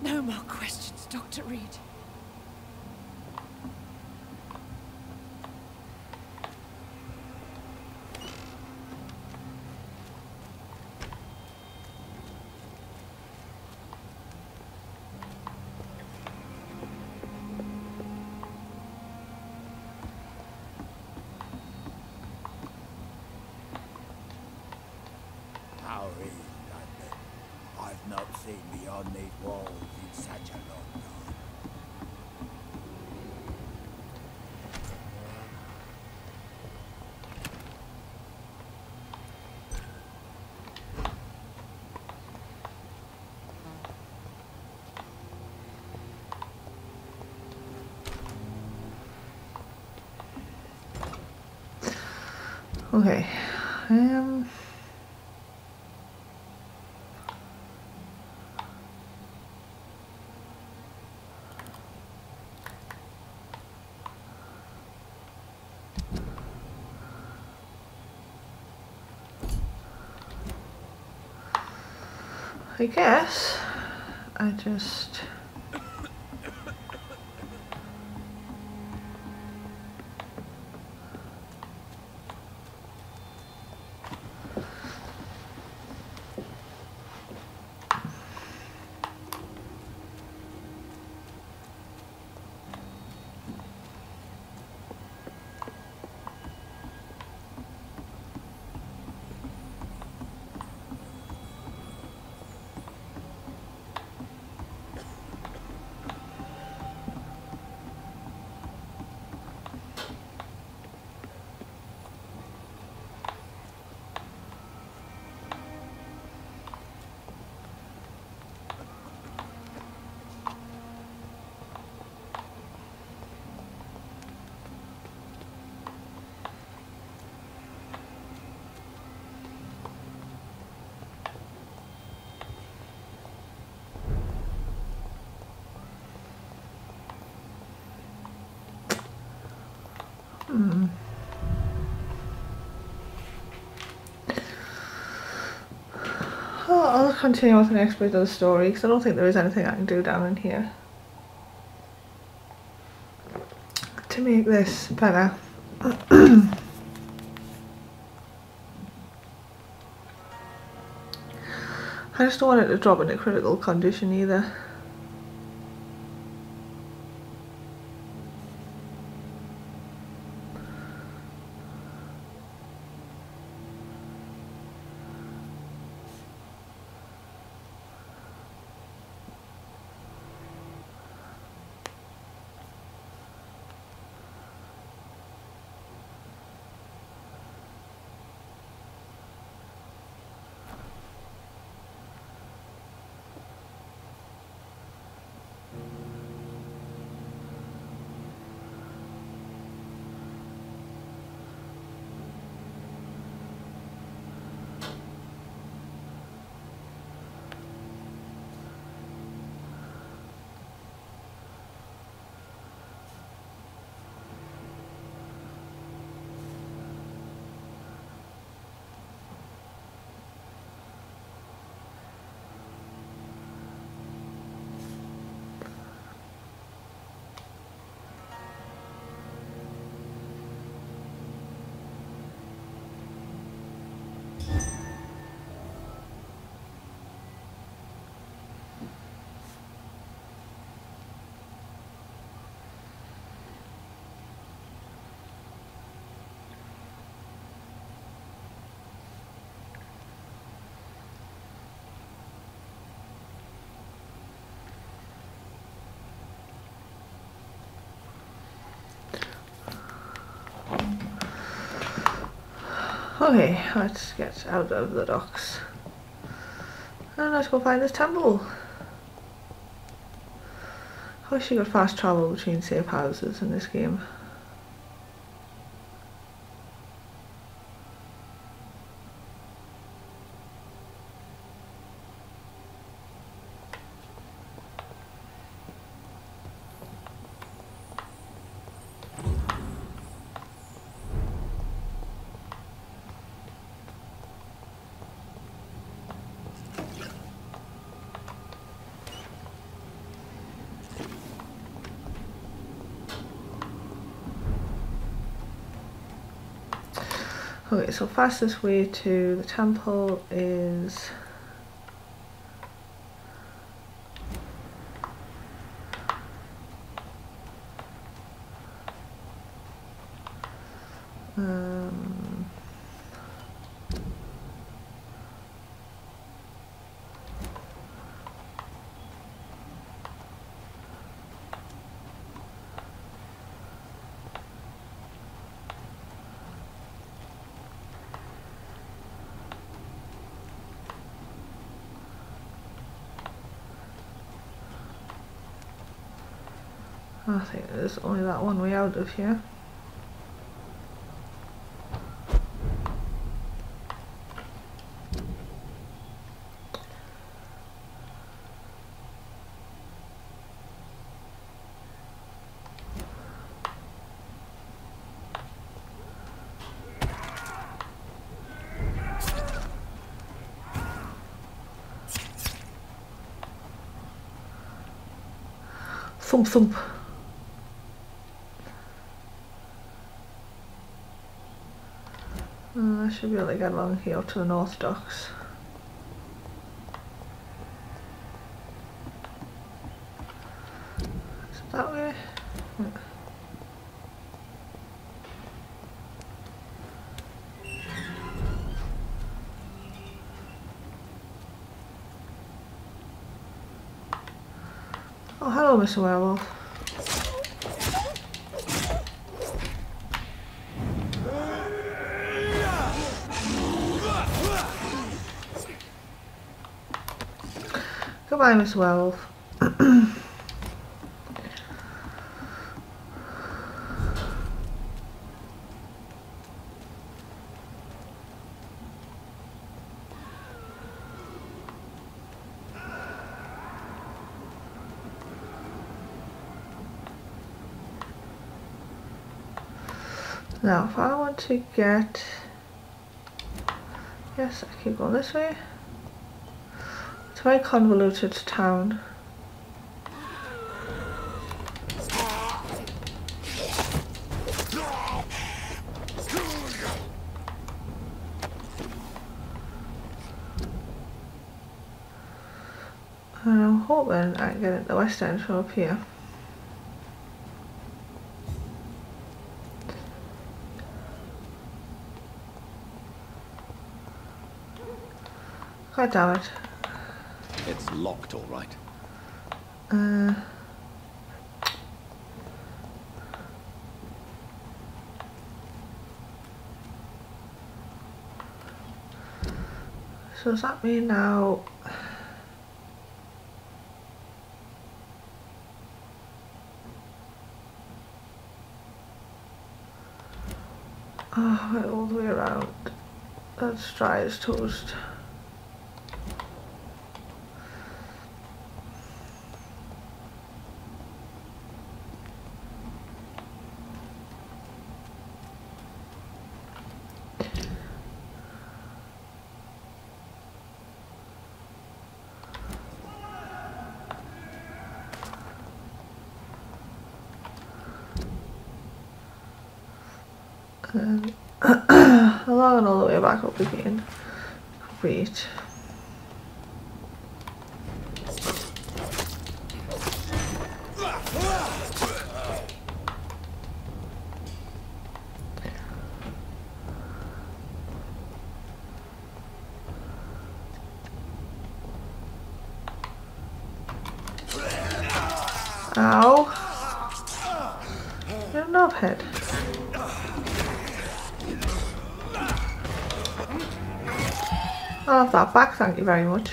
No more questions, Dr. Reed. How is London? I've not seen beyond these walls in such a long time. Okay. I guess I just... Well, I'll continue with the next bit of the story because I don't think there is anything I can do down in here to make this better. I just don't want it to drop into critical condition either. Okay, let's get out of the docks. And let's go find this temple. I wish you could fast travel between safe houses in this game. Okay, so fastest way to the temple is I think there's only that one way out of here. Thump thump. I should be able to get along here to the north docks. Is it that way? Yeah. Oh, hello, Mr. Werewolf. Goodbye, Mr. Werewolf. Now, if I want to get... Yes, I keep going this way. It's a very convoluted town. And I'm hoping I can get at the west end from up here. God damn it. It's locked, all right. So does that mean now... Oh, all the way around. That's dry as toast. And along and all the way back up again. Great. Ow. You're a knobhead. I'll have that back, thank you very much.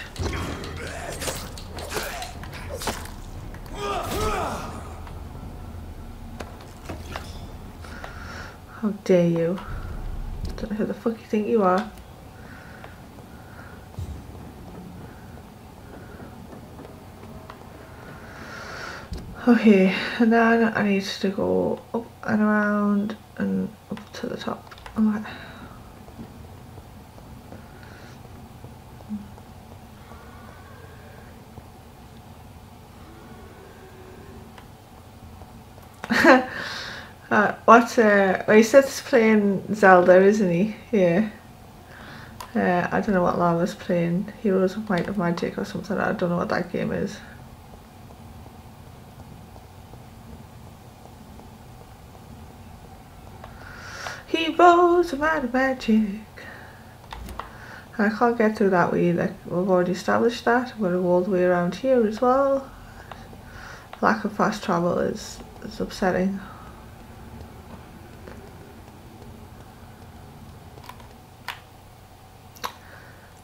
How dare you? Don't know who the fuck you think you are. Okay, and then I need to go up and around and up to the top. Okay. Well, he says playing Zelda, isn't he? Yeah. I don't know what Lava's playing. Heroes of Might of Magic or something. I don't know what that game is. Heroes of Might of Magic. I can't get through that way either. We've already established that. I'm going to go all the way around here as well. Lack of fast travel is upsetting.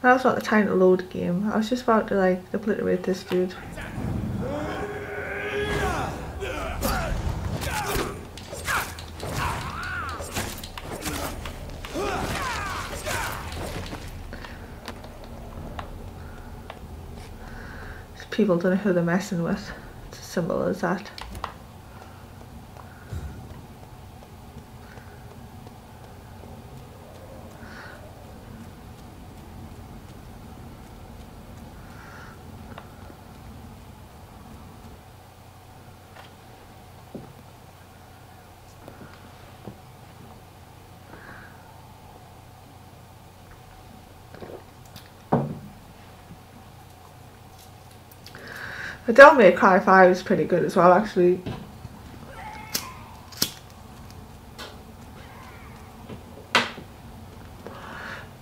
Now's not the time to load the game. I was just about to like obliterate this dude. People don't know who they're messing with. It's as simple as that. The Devil May Cry 5 is pretty good as well, actually.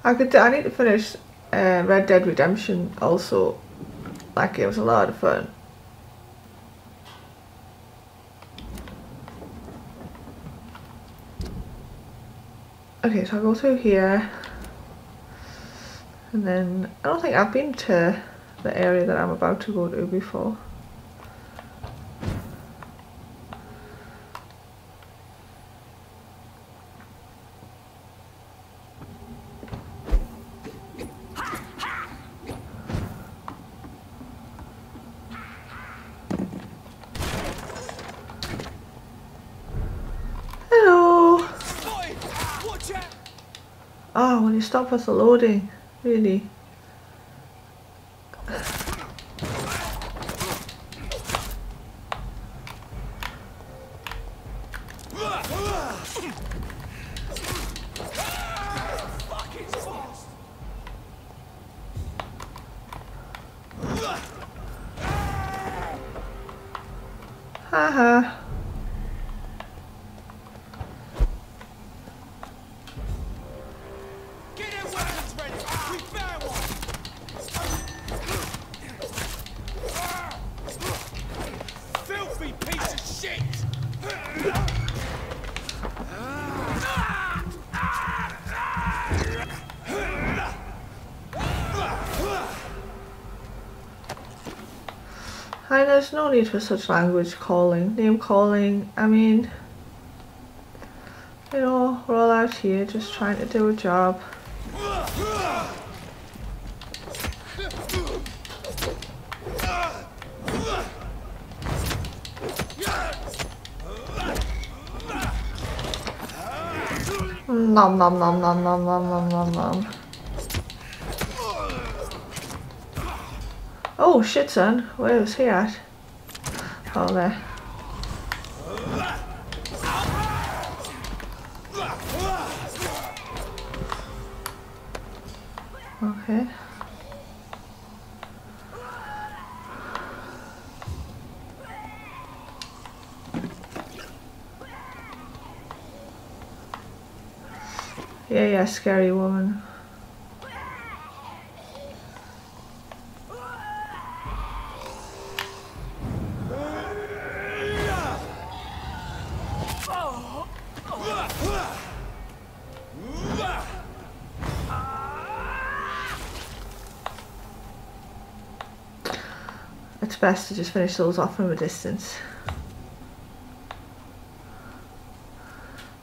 I need to finish Red Dead Redemption also. That game was a lot of fun. Okay, so I'll go through here. And then, I don't think I've been to the area that I'm about to go to before. Hello! Oh, will you stop with the loading? Really? Haha. And there's no need for such language calling, name calling. I mean, you know, we're all out here just trying to do a job. Nom nom nom nom nom nom nom nom nom. Oh shit, son. Where was he at? Oh, there. Okay. Yeah, scary woman. It's best to just finish those off from a distance.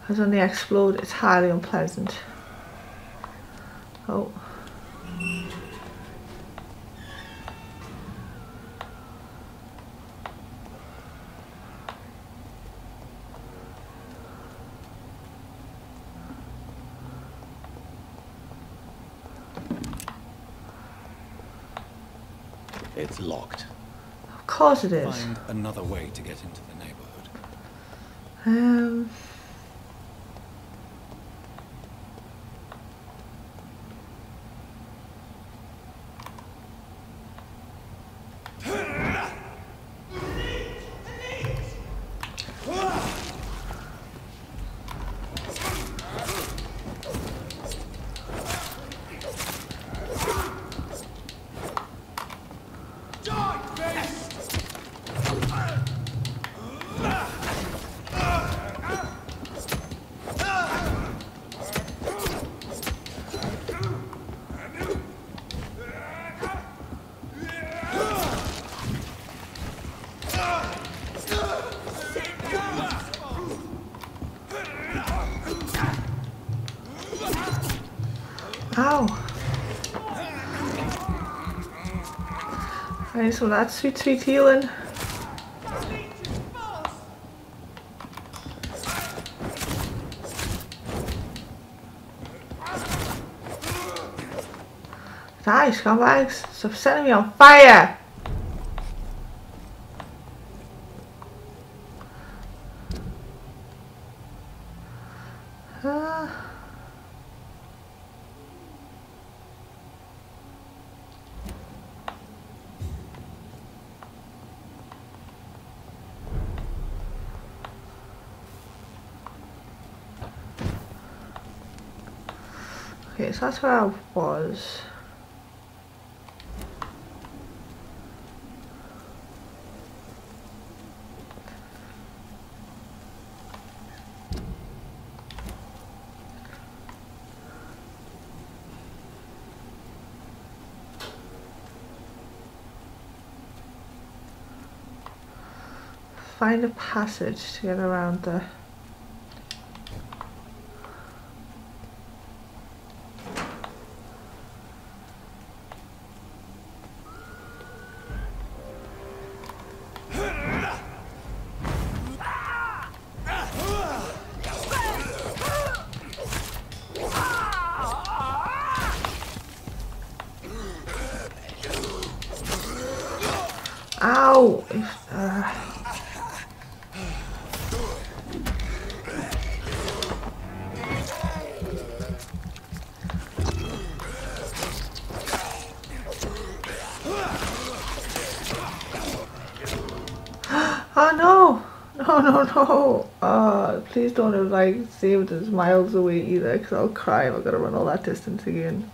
Because when they explode, it's highly unpleasant. Oh. It's locked. Of course it is. Find another way to get into the neighborhood. Ow. I need some of that sweet, sweet healing. Die, scumbags. Stop setting me on fire! Okay, so that's where I was. Find a passage to get around the... Ow! Oh no! No. Please don't have like saved us miles away either, because I'll cry if I've got to run all that distance again.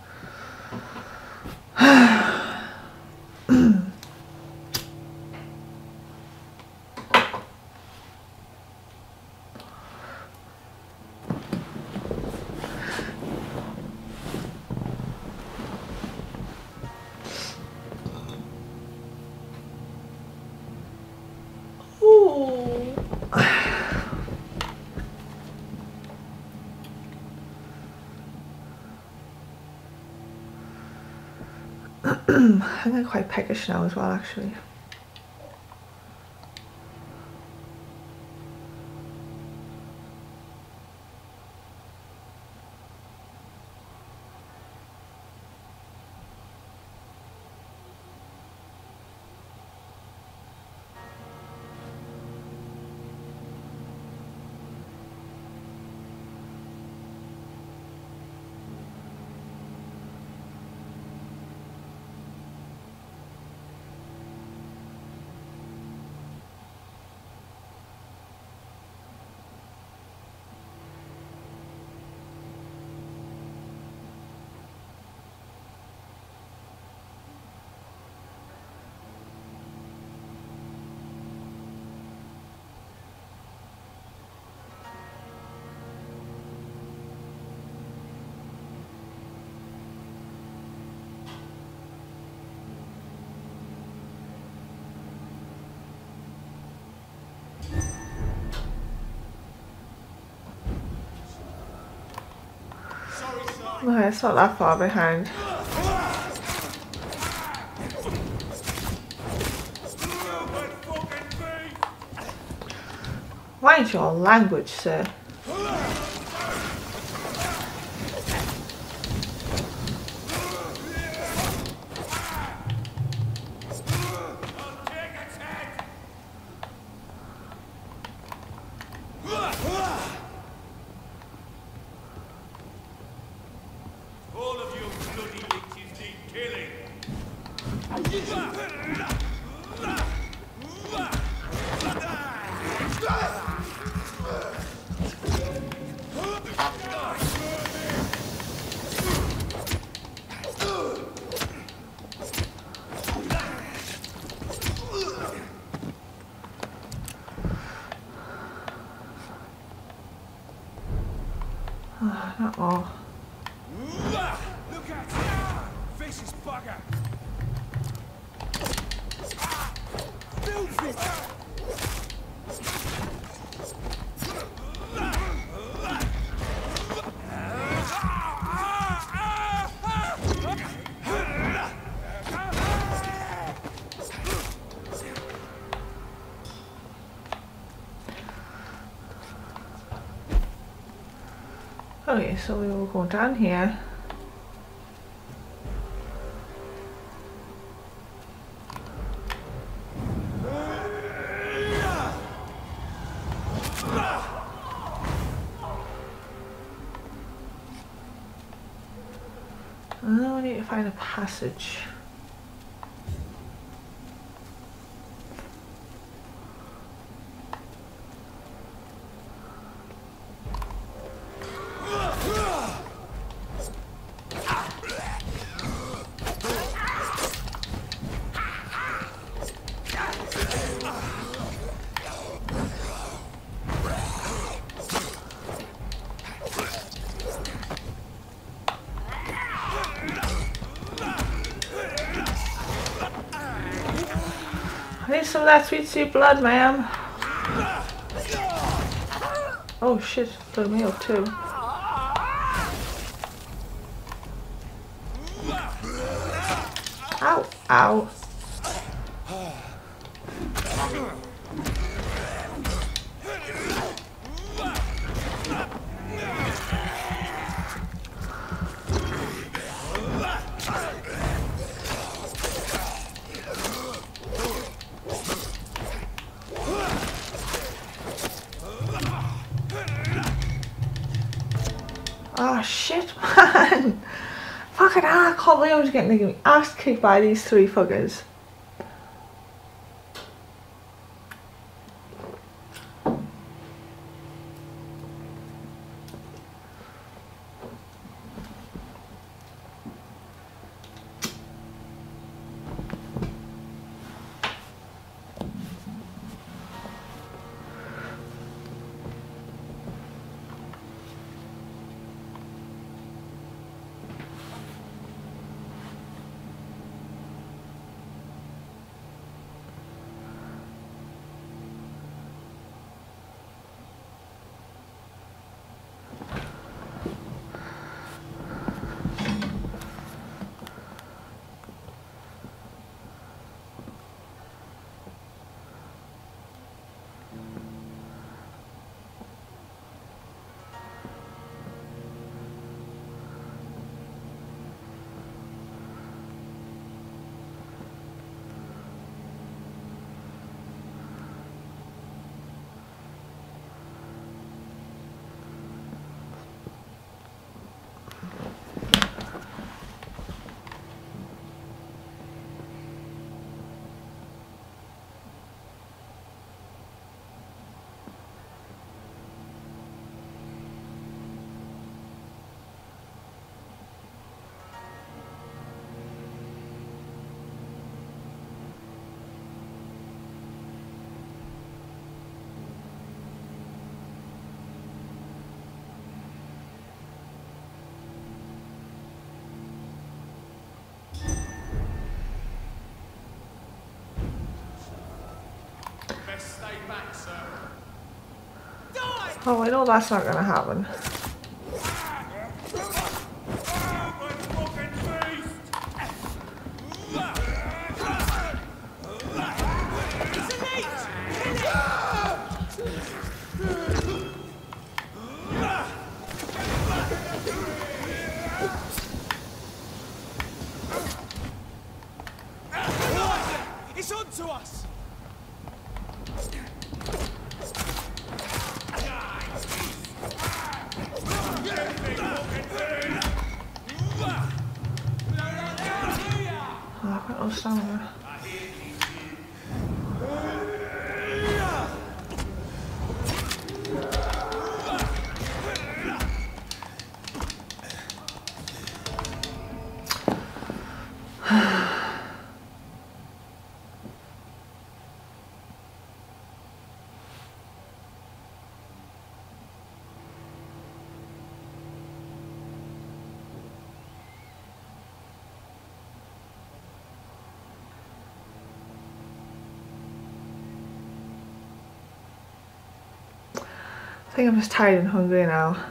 I'm getting quite peckish now as well, actually. Okay, it's not that far behind. Mind your language, sir. All of you bloody leeches need killing. Not all. Look out! Vicious bugger! Filthy! Okay, so we will go down here. And then we need to find a passage. I need some of that sweet blood, ma'am. Oh shit, blew me up too. Ow, ow. Oh shit, man! Fucking hell, I can't believe I was getting my ass kicked by these three fuckers. Stay back, sir. Oh, I know that's not gonna happen. to us! Oh, I've got no stamina. I think I'm just tired and hungry now.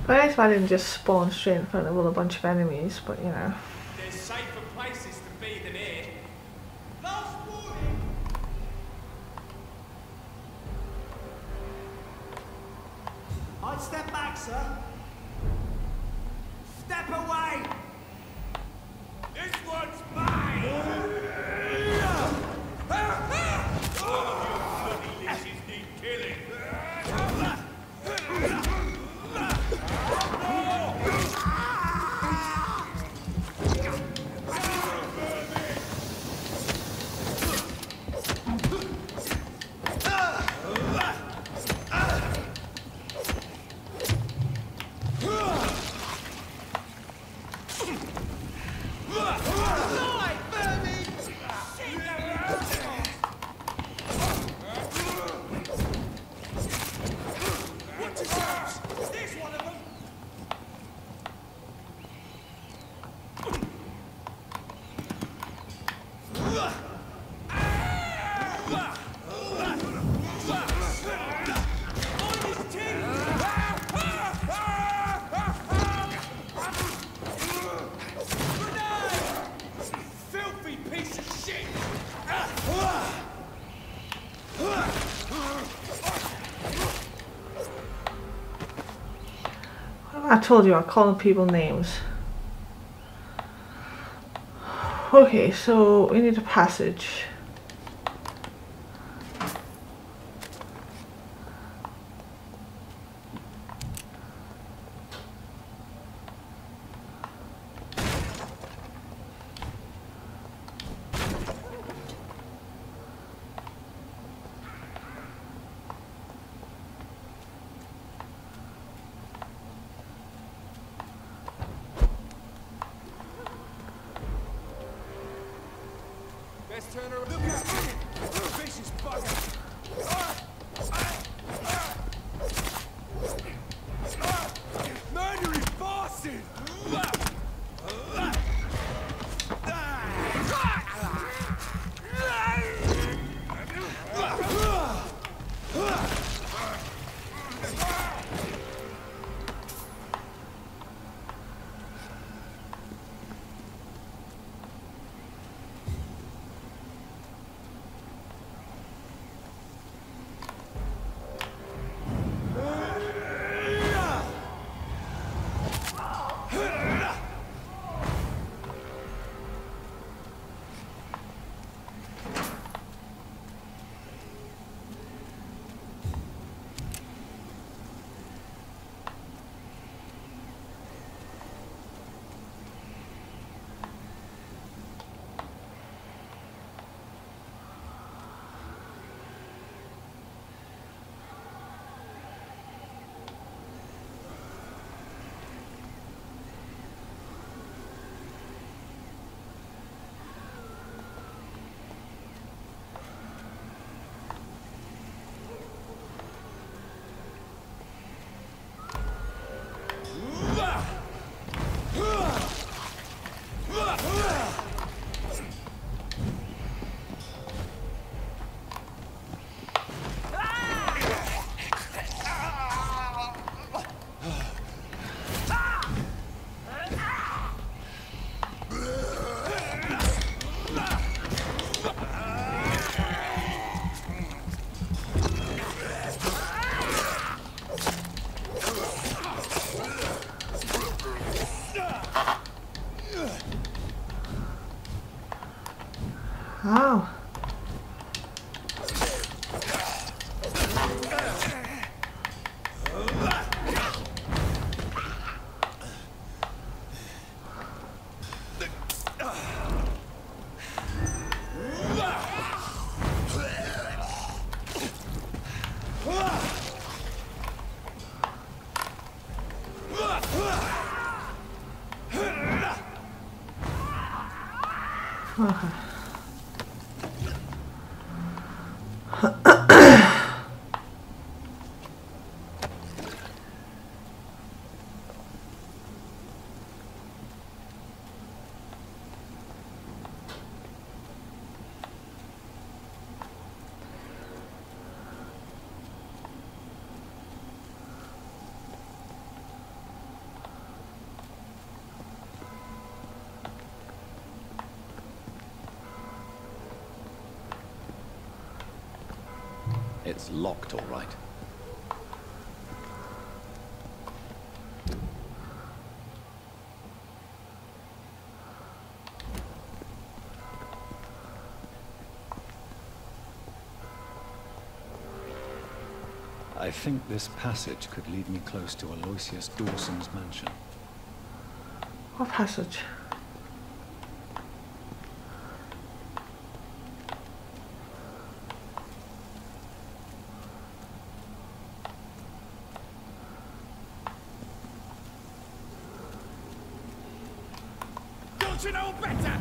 Well, I didn't just spawn straight in front of a bunch of enemies, but you know. There's safer places to be than here. Last warning! I'd step back, sir. Step away! This one's mine! All of you bloody liches need killing! I told you I call people names. Okay, so we need a passage. Let's turn around. Look out! Vicious bugger! Murdering bastard! Okay. It's locked, all right. I think this passage could lead me close to Aloysius Dawson's mansion. What passage? Don't you know better?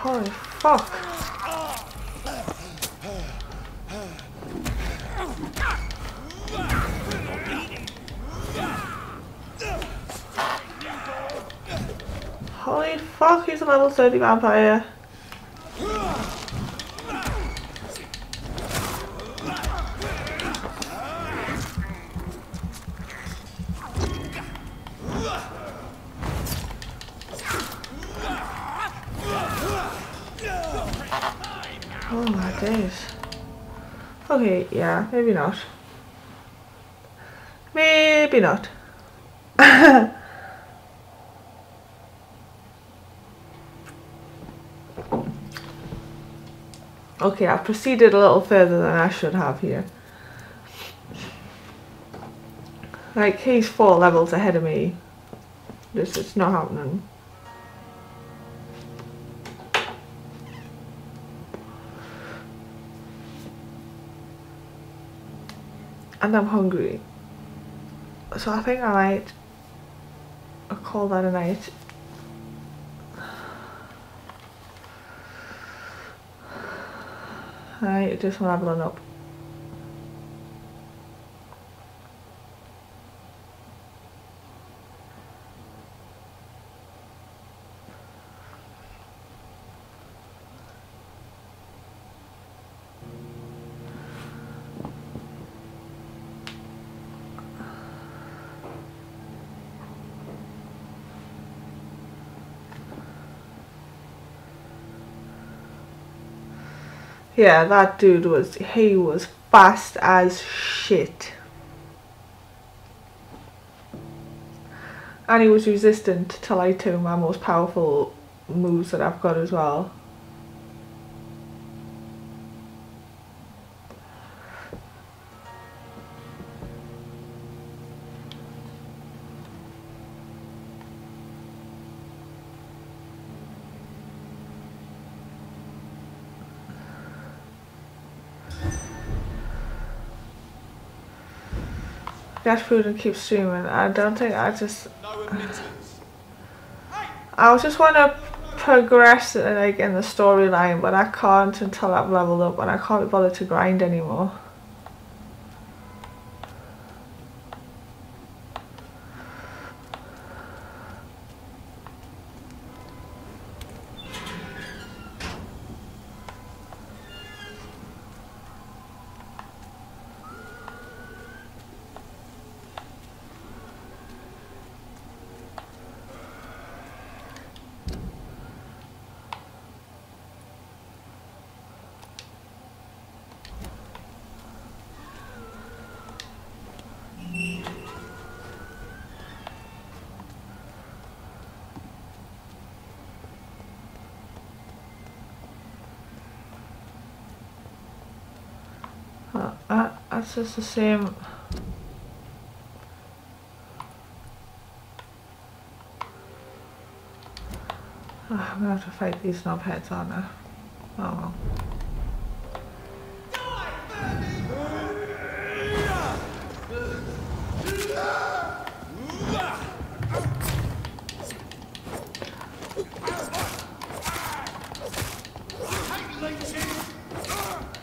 Holy fuck. Holy fuck, he's a level 30 vampire. Oh my days. Okay, yeah, maybe not. Maybe not. Okay, I've proceeded a little further than I should have here. Like, he's 4 levels ahead of me. This is not happening. And I'm hungry. So I think I might call that a night. I just want to level up. Yeah, that dude he was fast as shit. And he was resistant to like 2 of my most powerful moves that I've got as well. Get food and keep streaming. I don't think I just... I just want to progress like in the storyline, but I can't until I've leveled up, and I can't be bothered to grind anymore. That's just the same. I'm gonna have to fight these knobheads, aren't I? Oh well.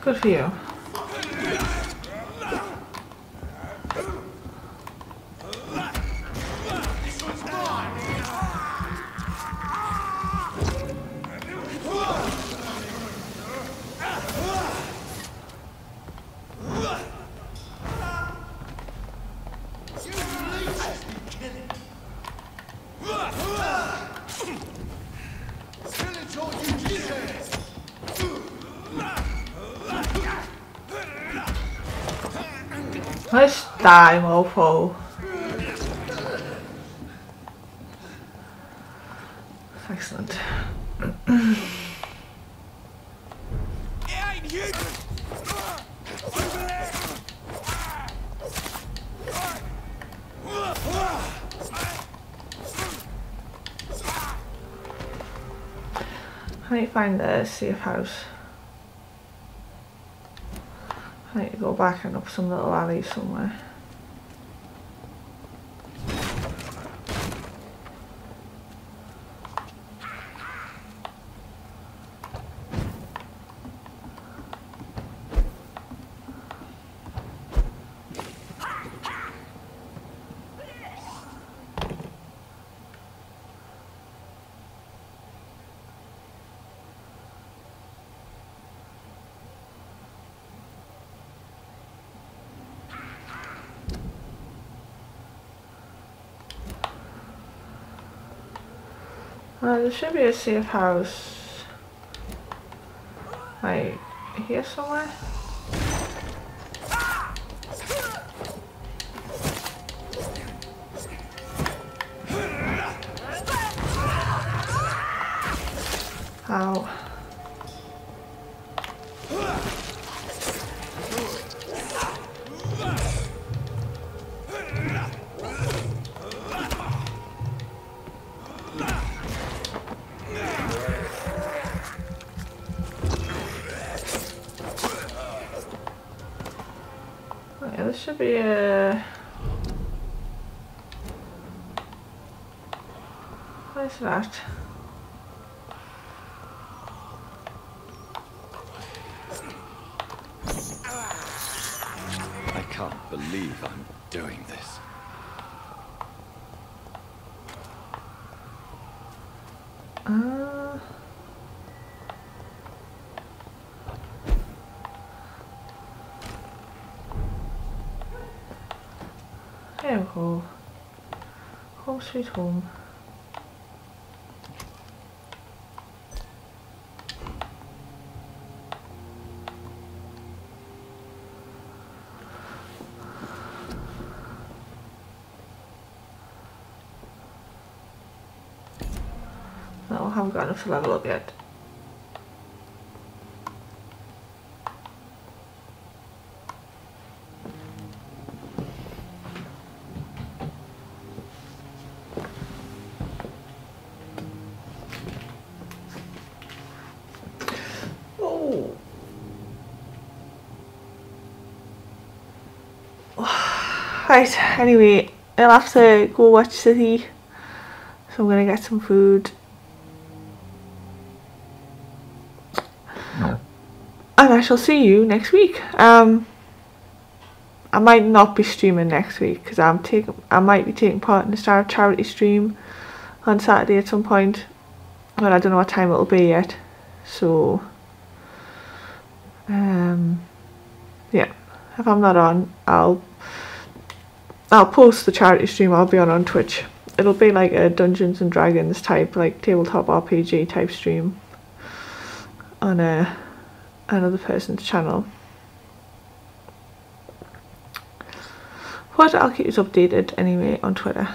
Good for you. Let's die, mofo. Excellent. I need to find the safe house. I need to go back and up some little alley somewhere. There should be a safe house like here somewhere. Ow. There should be a... Where's that? I can't believe I'm doing this. There we go. Home sweet home. No, I haven't got enough to level up yet. Right, anyway, I'll have to go watch City, so I'm gonna get some food. And I shall see you next week. I might not be streaming next week because I might be taking part in the Star charity stream on Saturday at some point, but I don't know what time it'll be yet. So, yeah, if I'm not on, I'll post the charity stream I'll be on Twitch. It'll be like a Dungeons and Dragons type, like tabletop RPG type stream on another person's channel. But I'll keep you updated anyway on Twitter.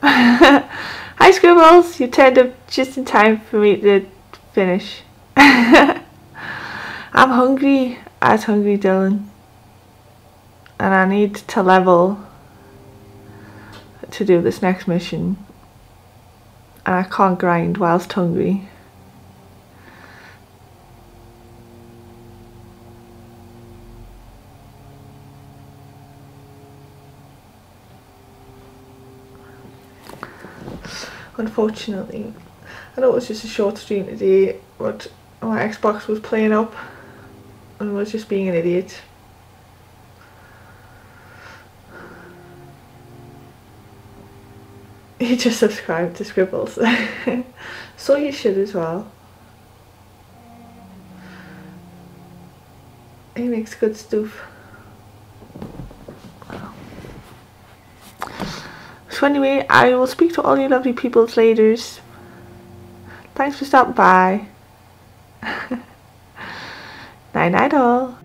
Hi Scribbles, you turned up just in time for me to finish. I'm hungry, as hungry Dylan. And I need to level to do this next mission, and I can't grind whilst hungry. unfortunately. I know it was just a short stream today, but my Xbox was playing up and was just being an idiot. You just subscribe to Scribbles. So you should as well. He makes good stuff. So anyway, I will speak to all you lovely peoples later. Thanks for stopping by. Night night all.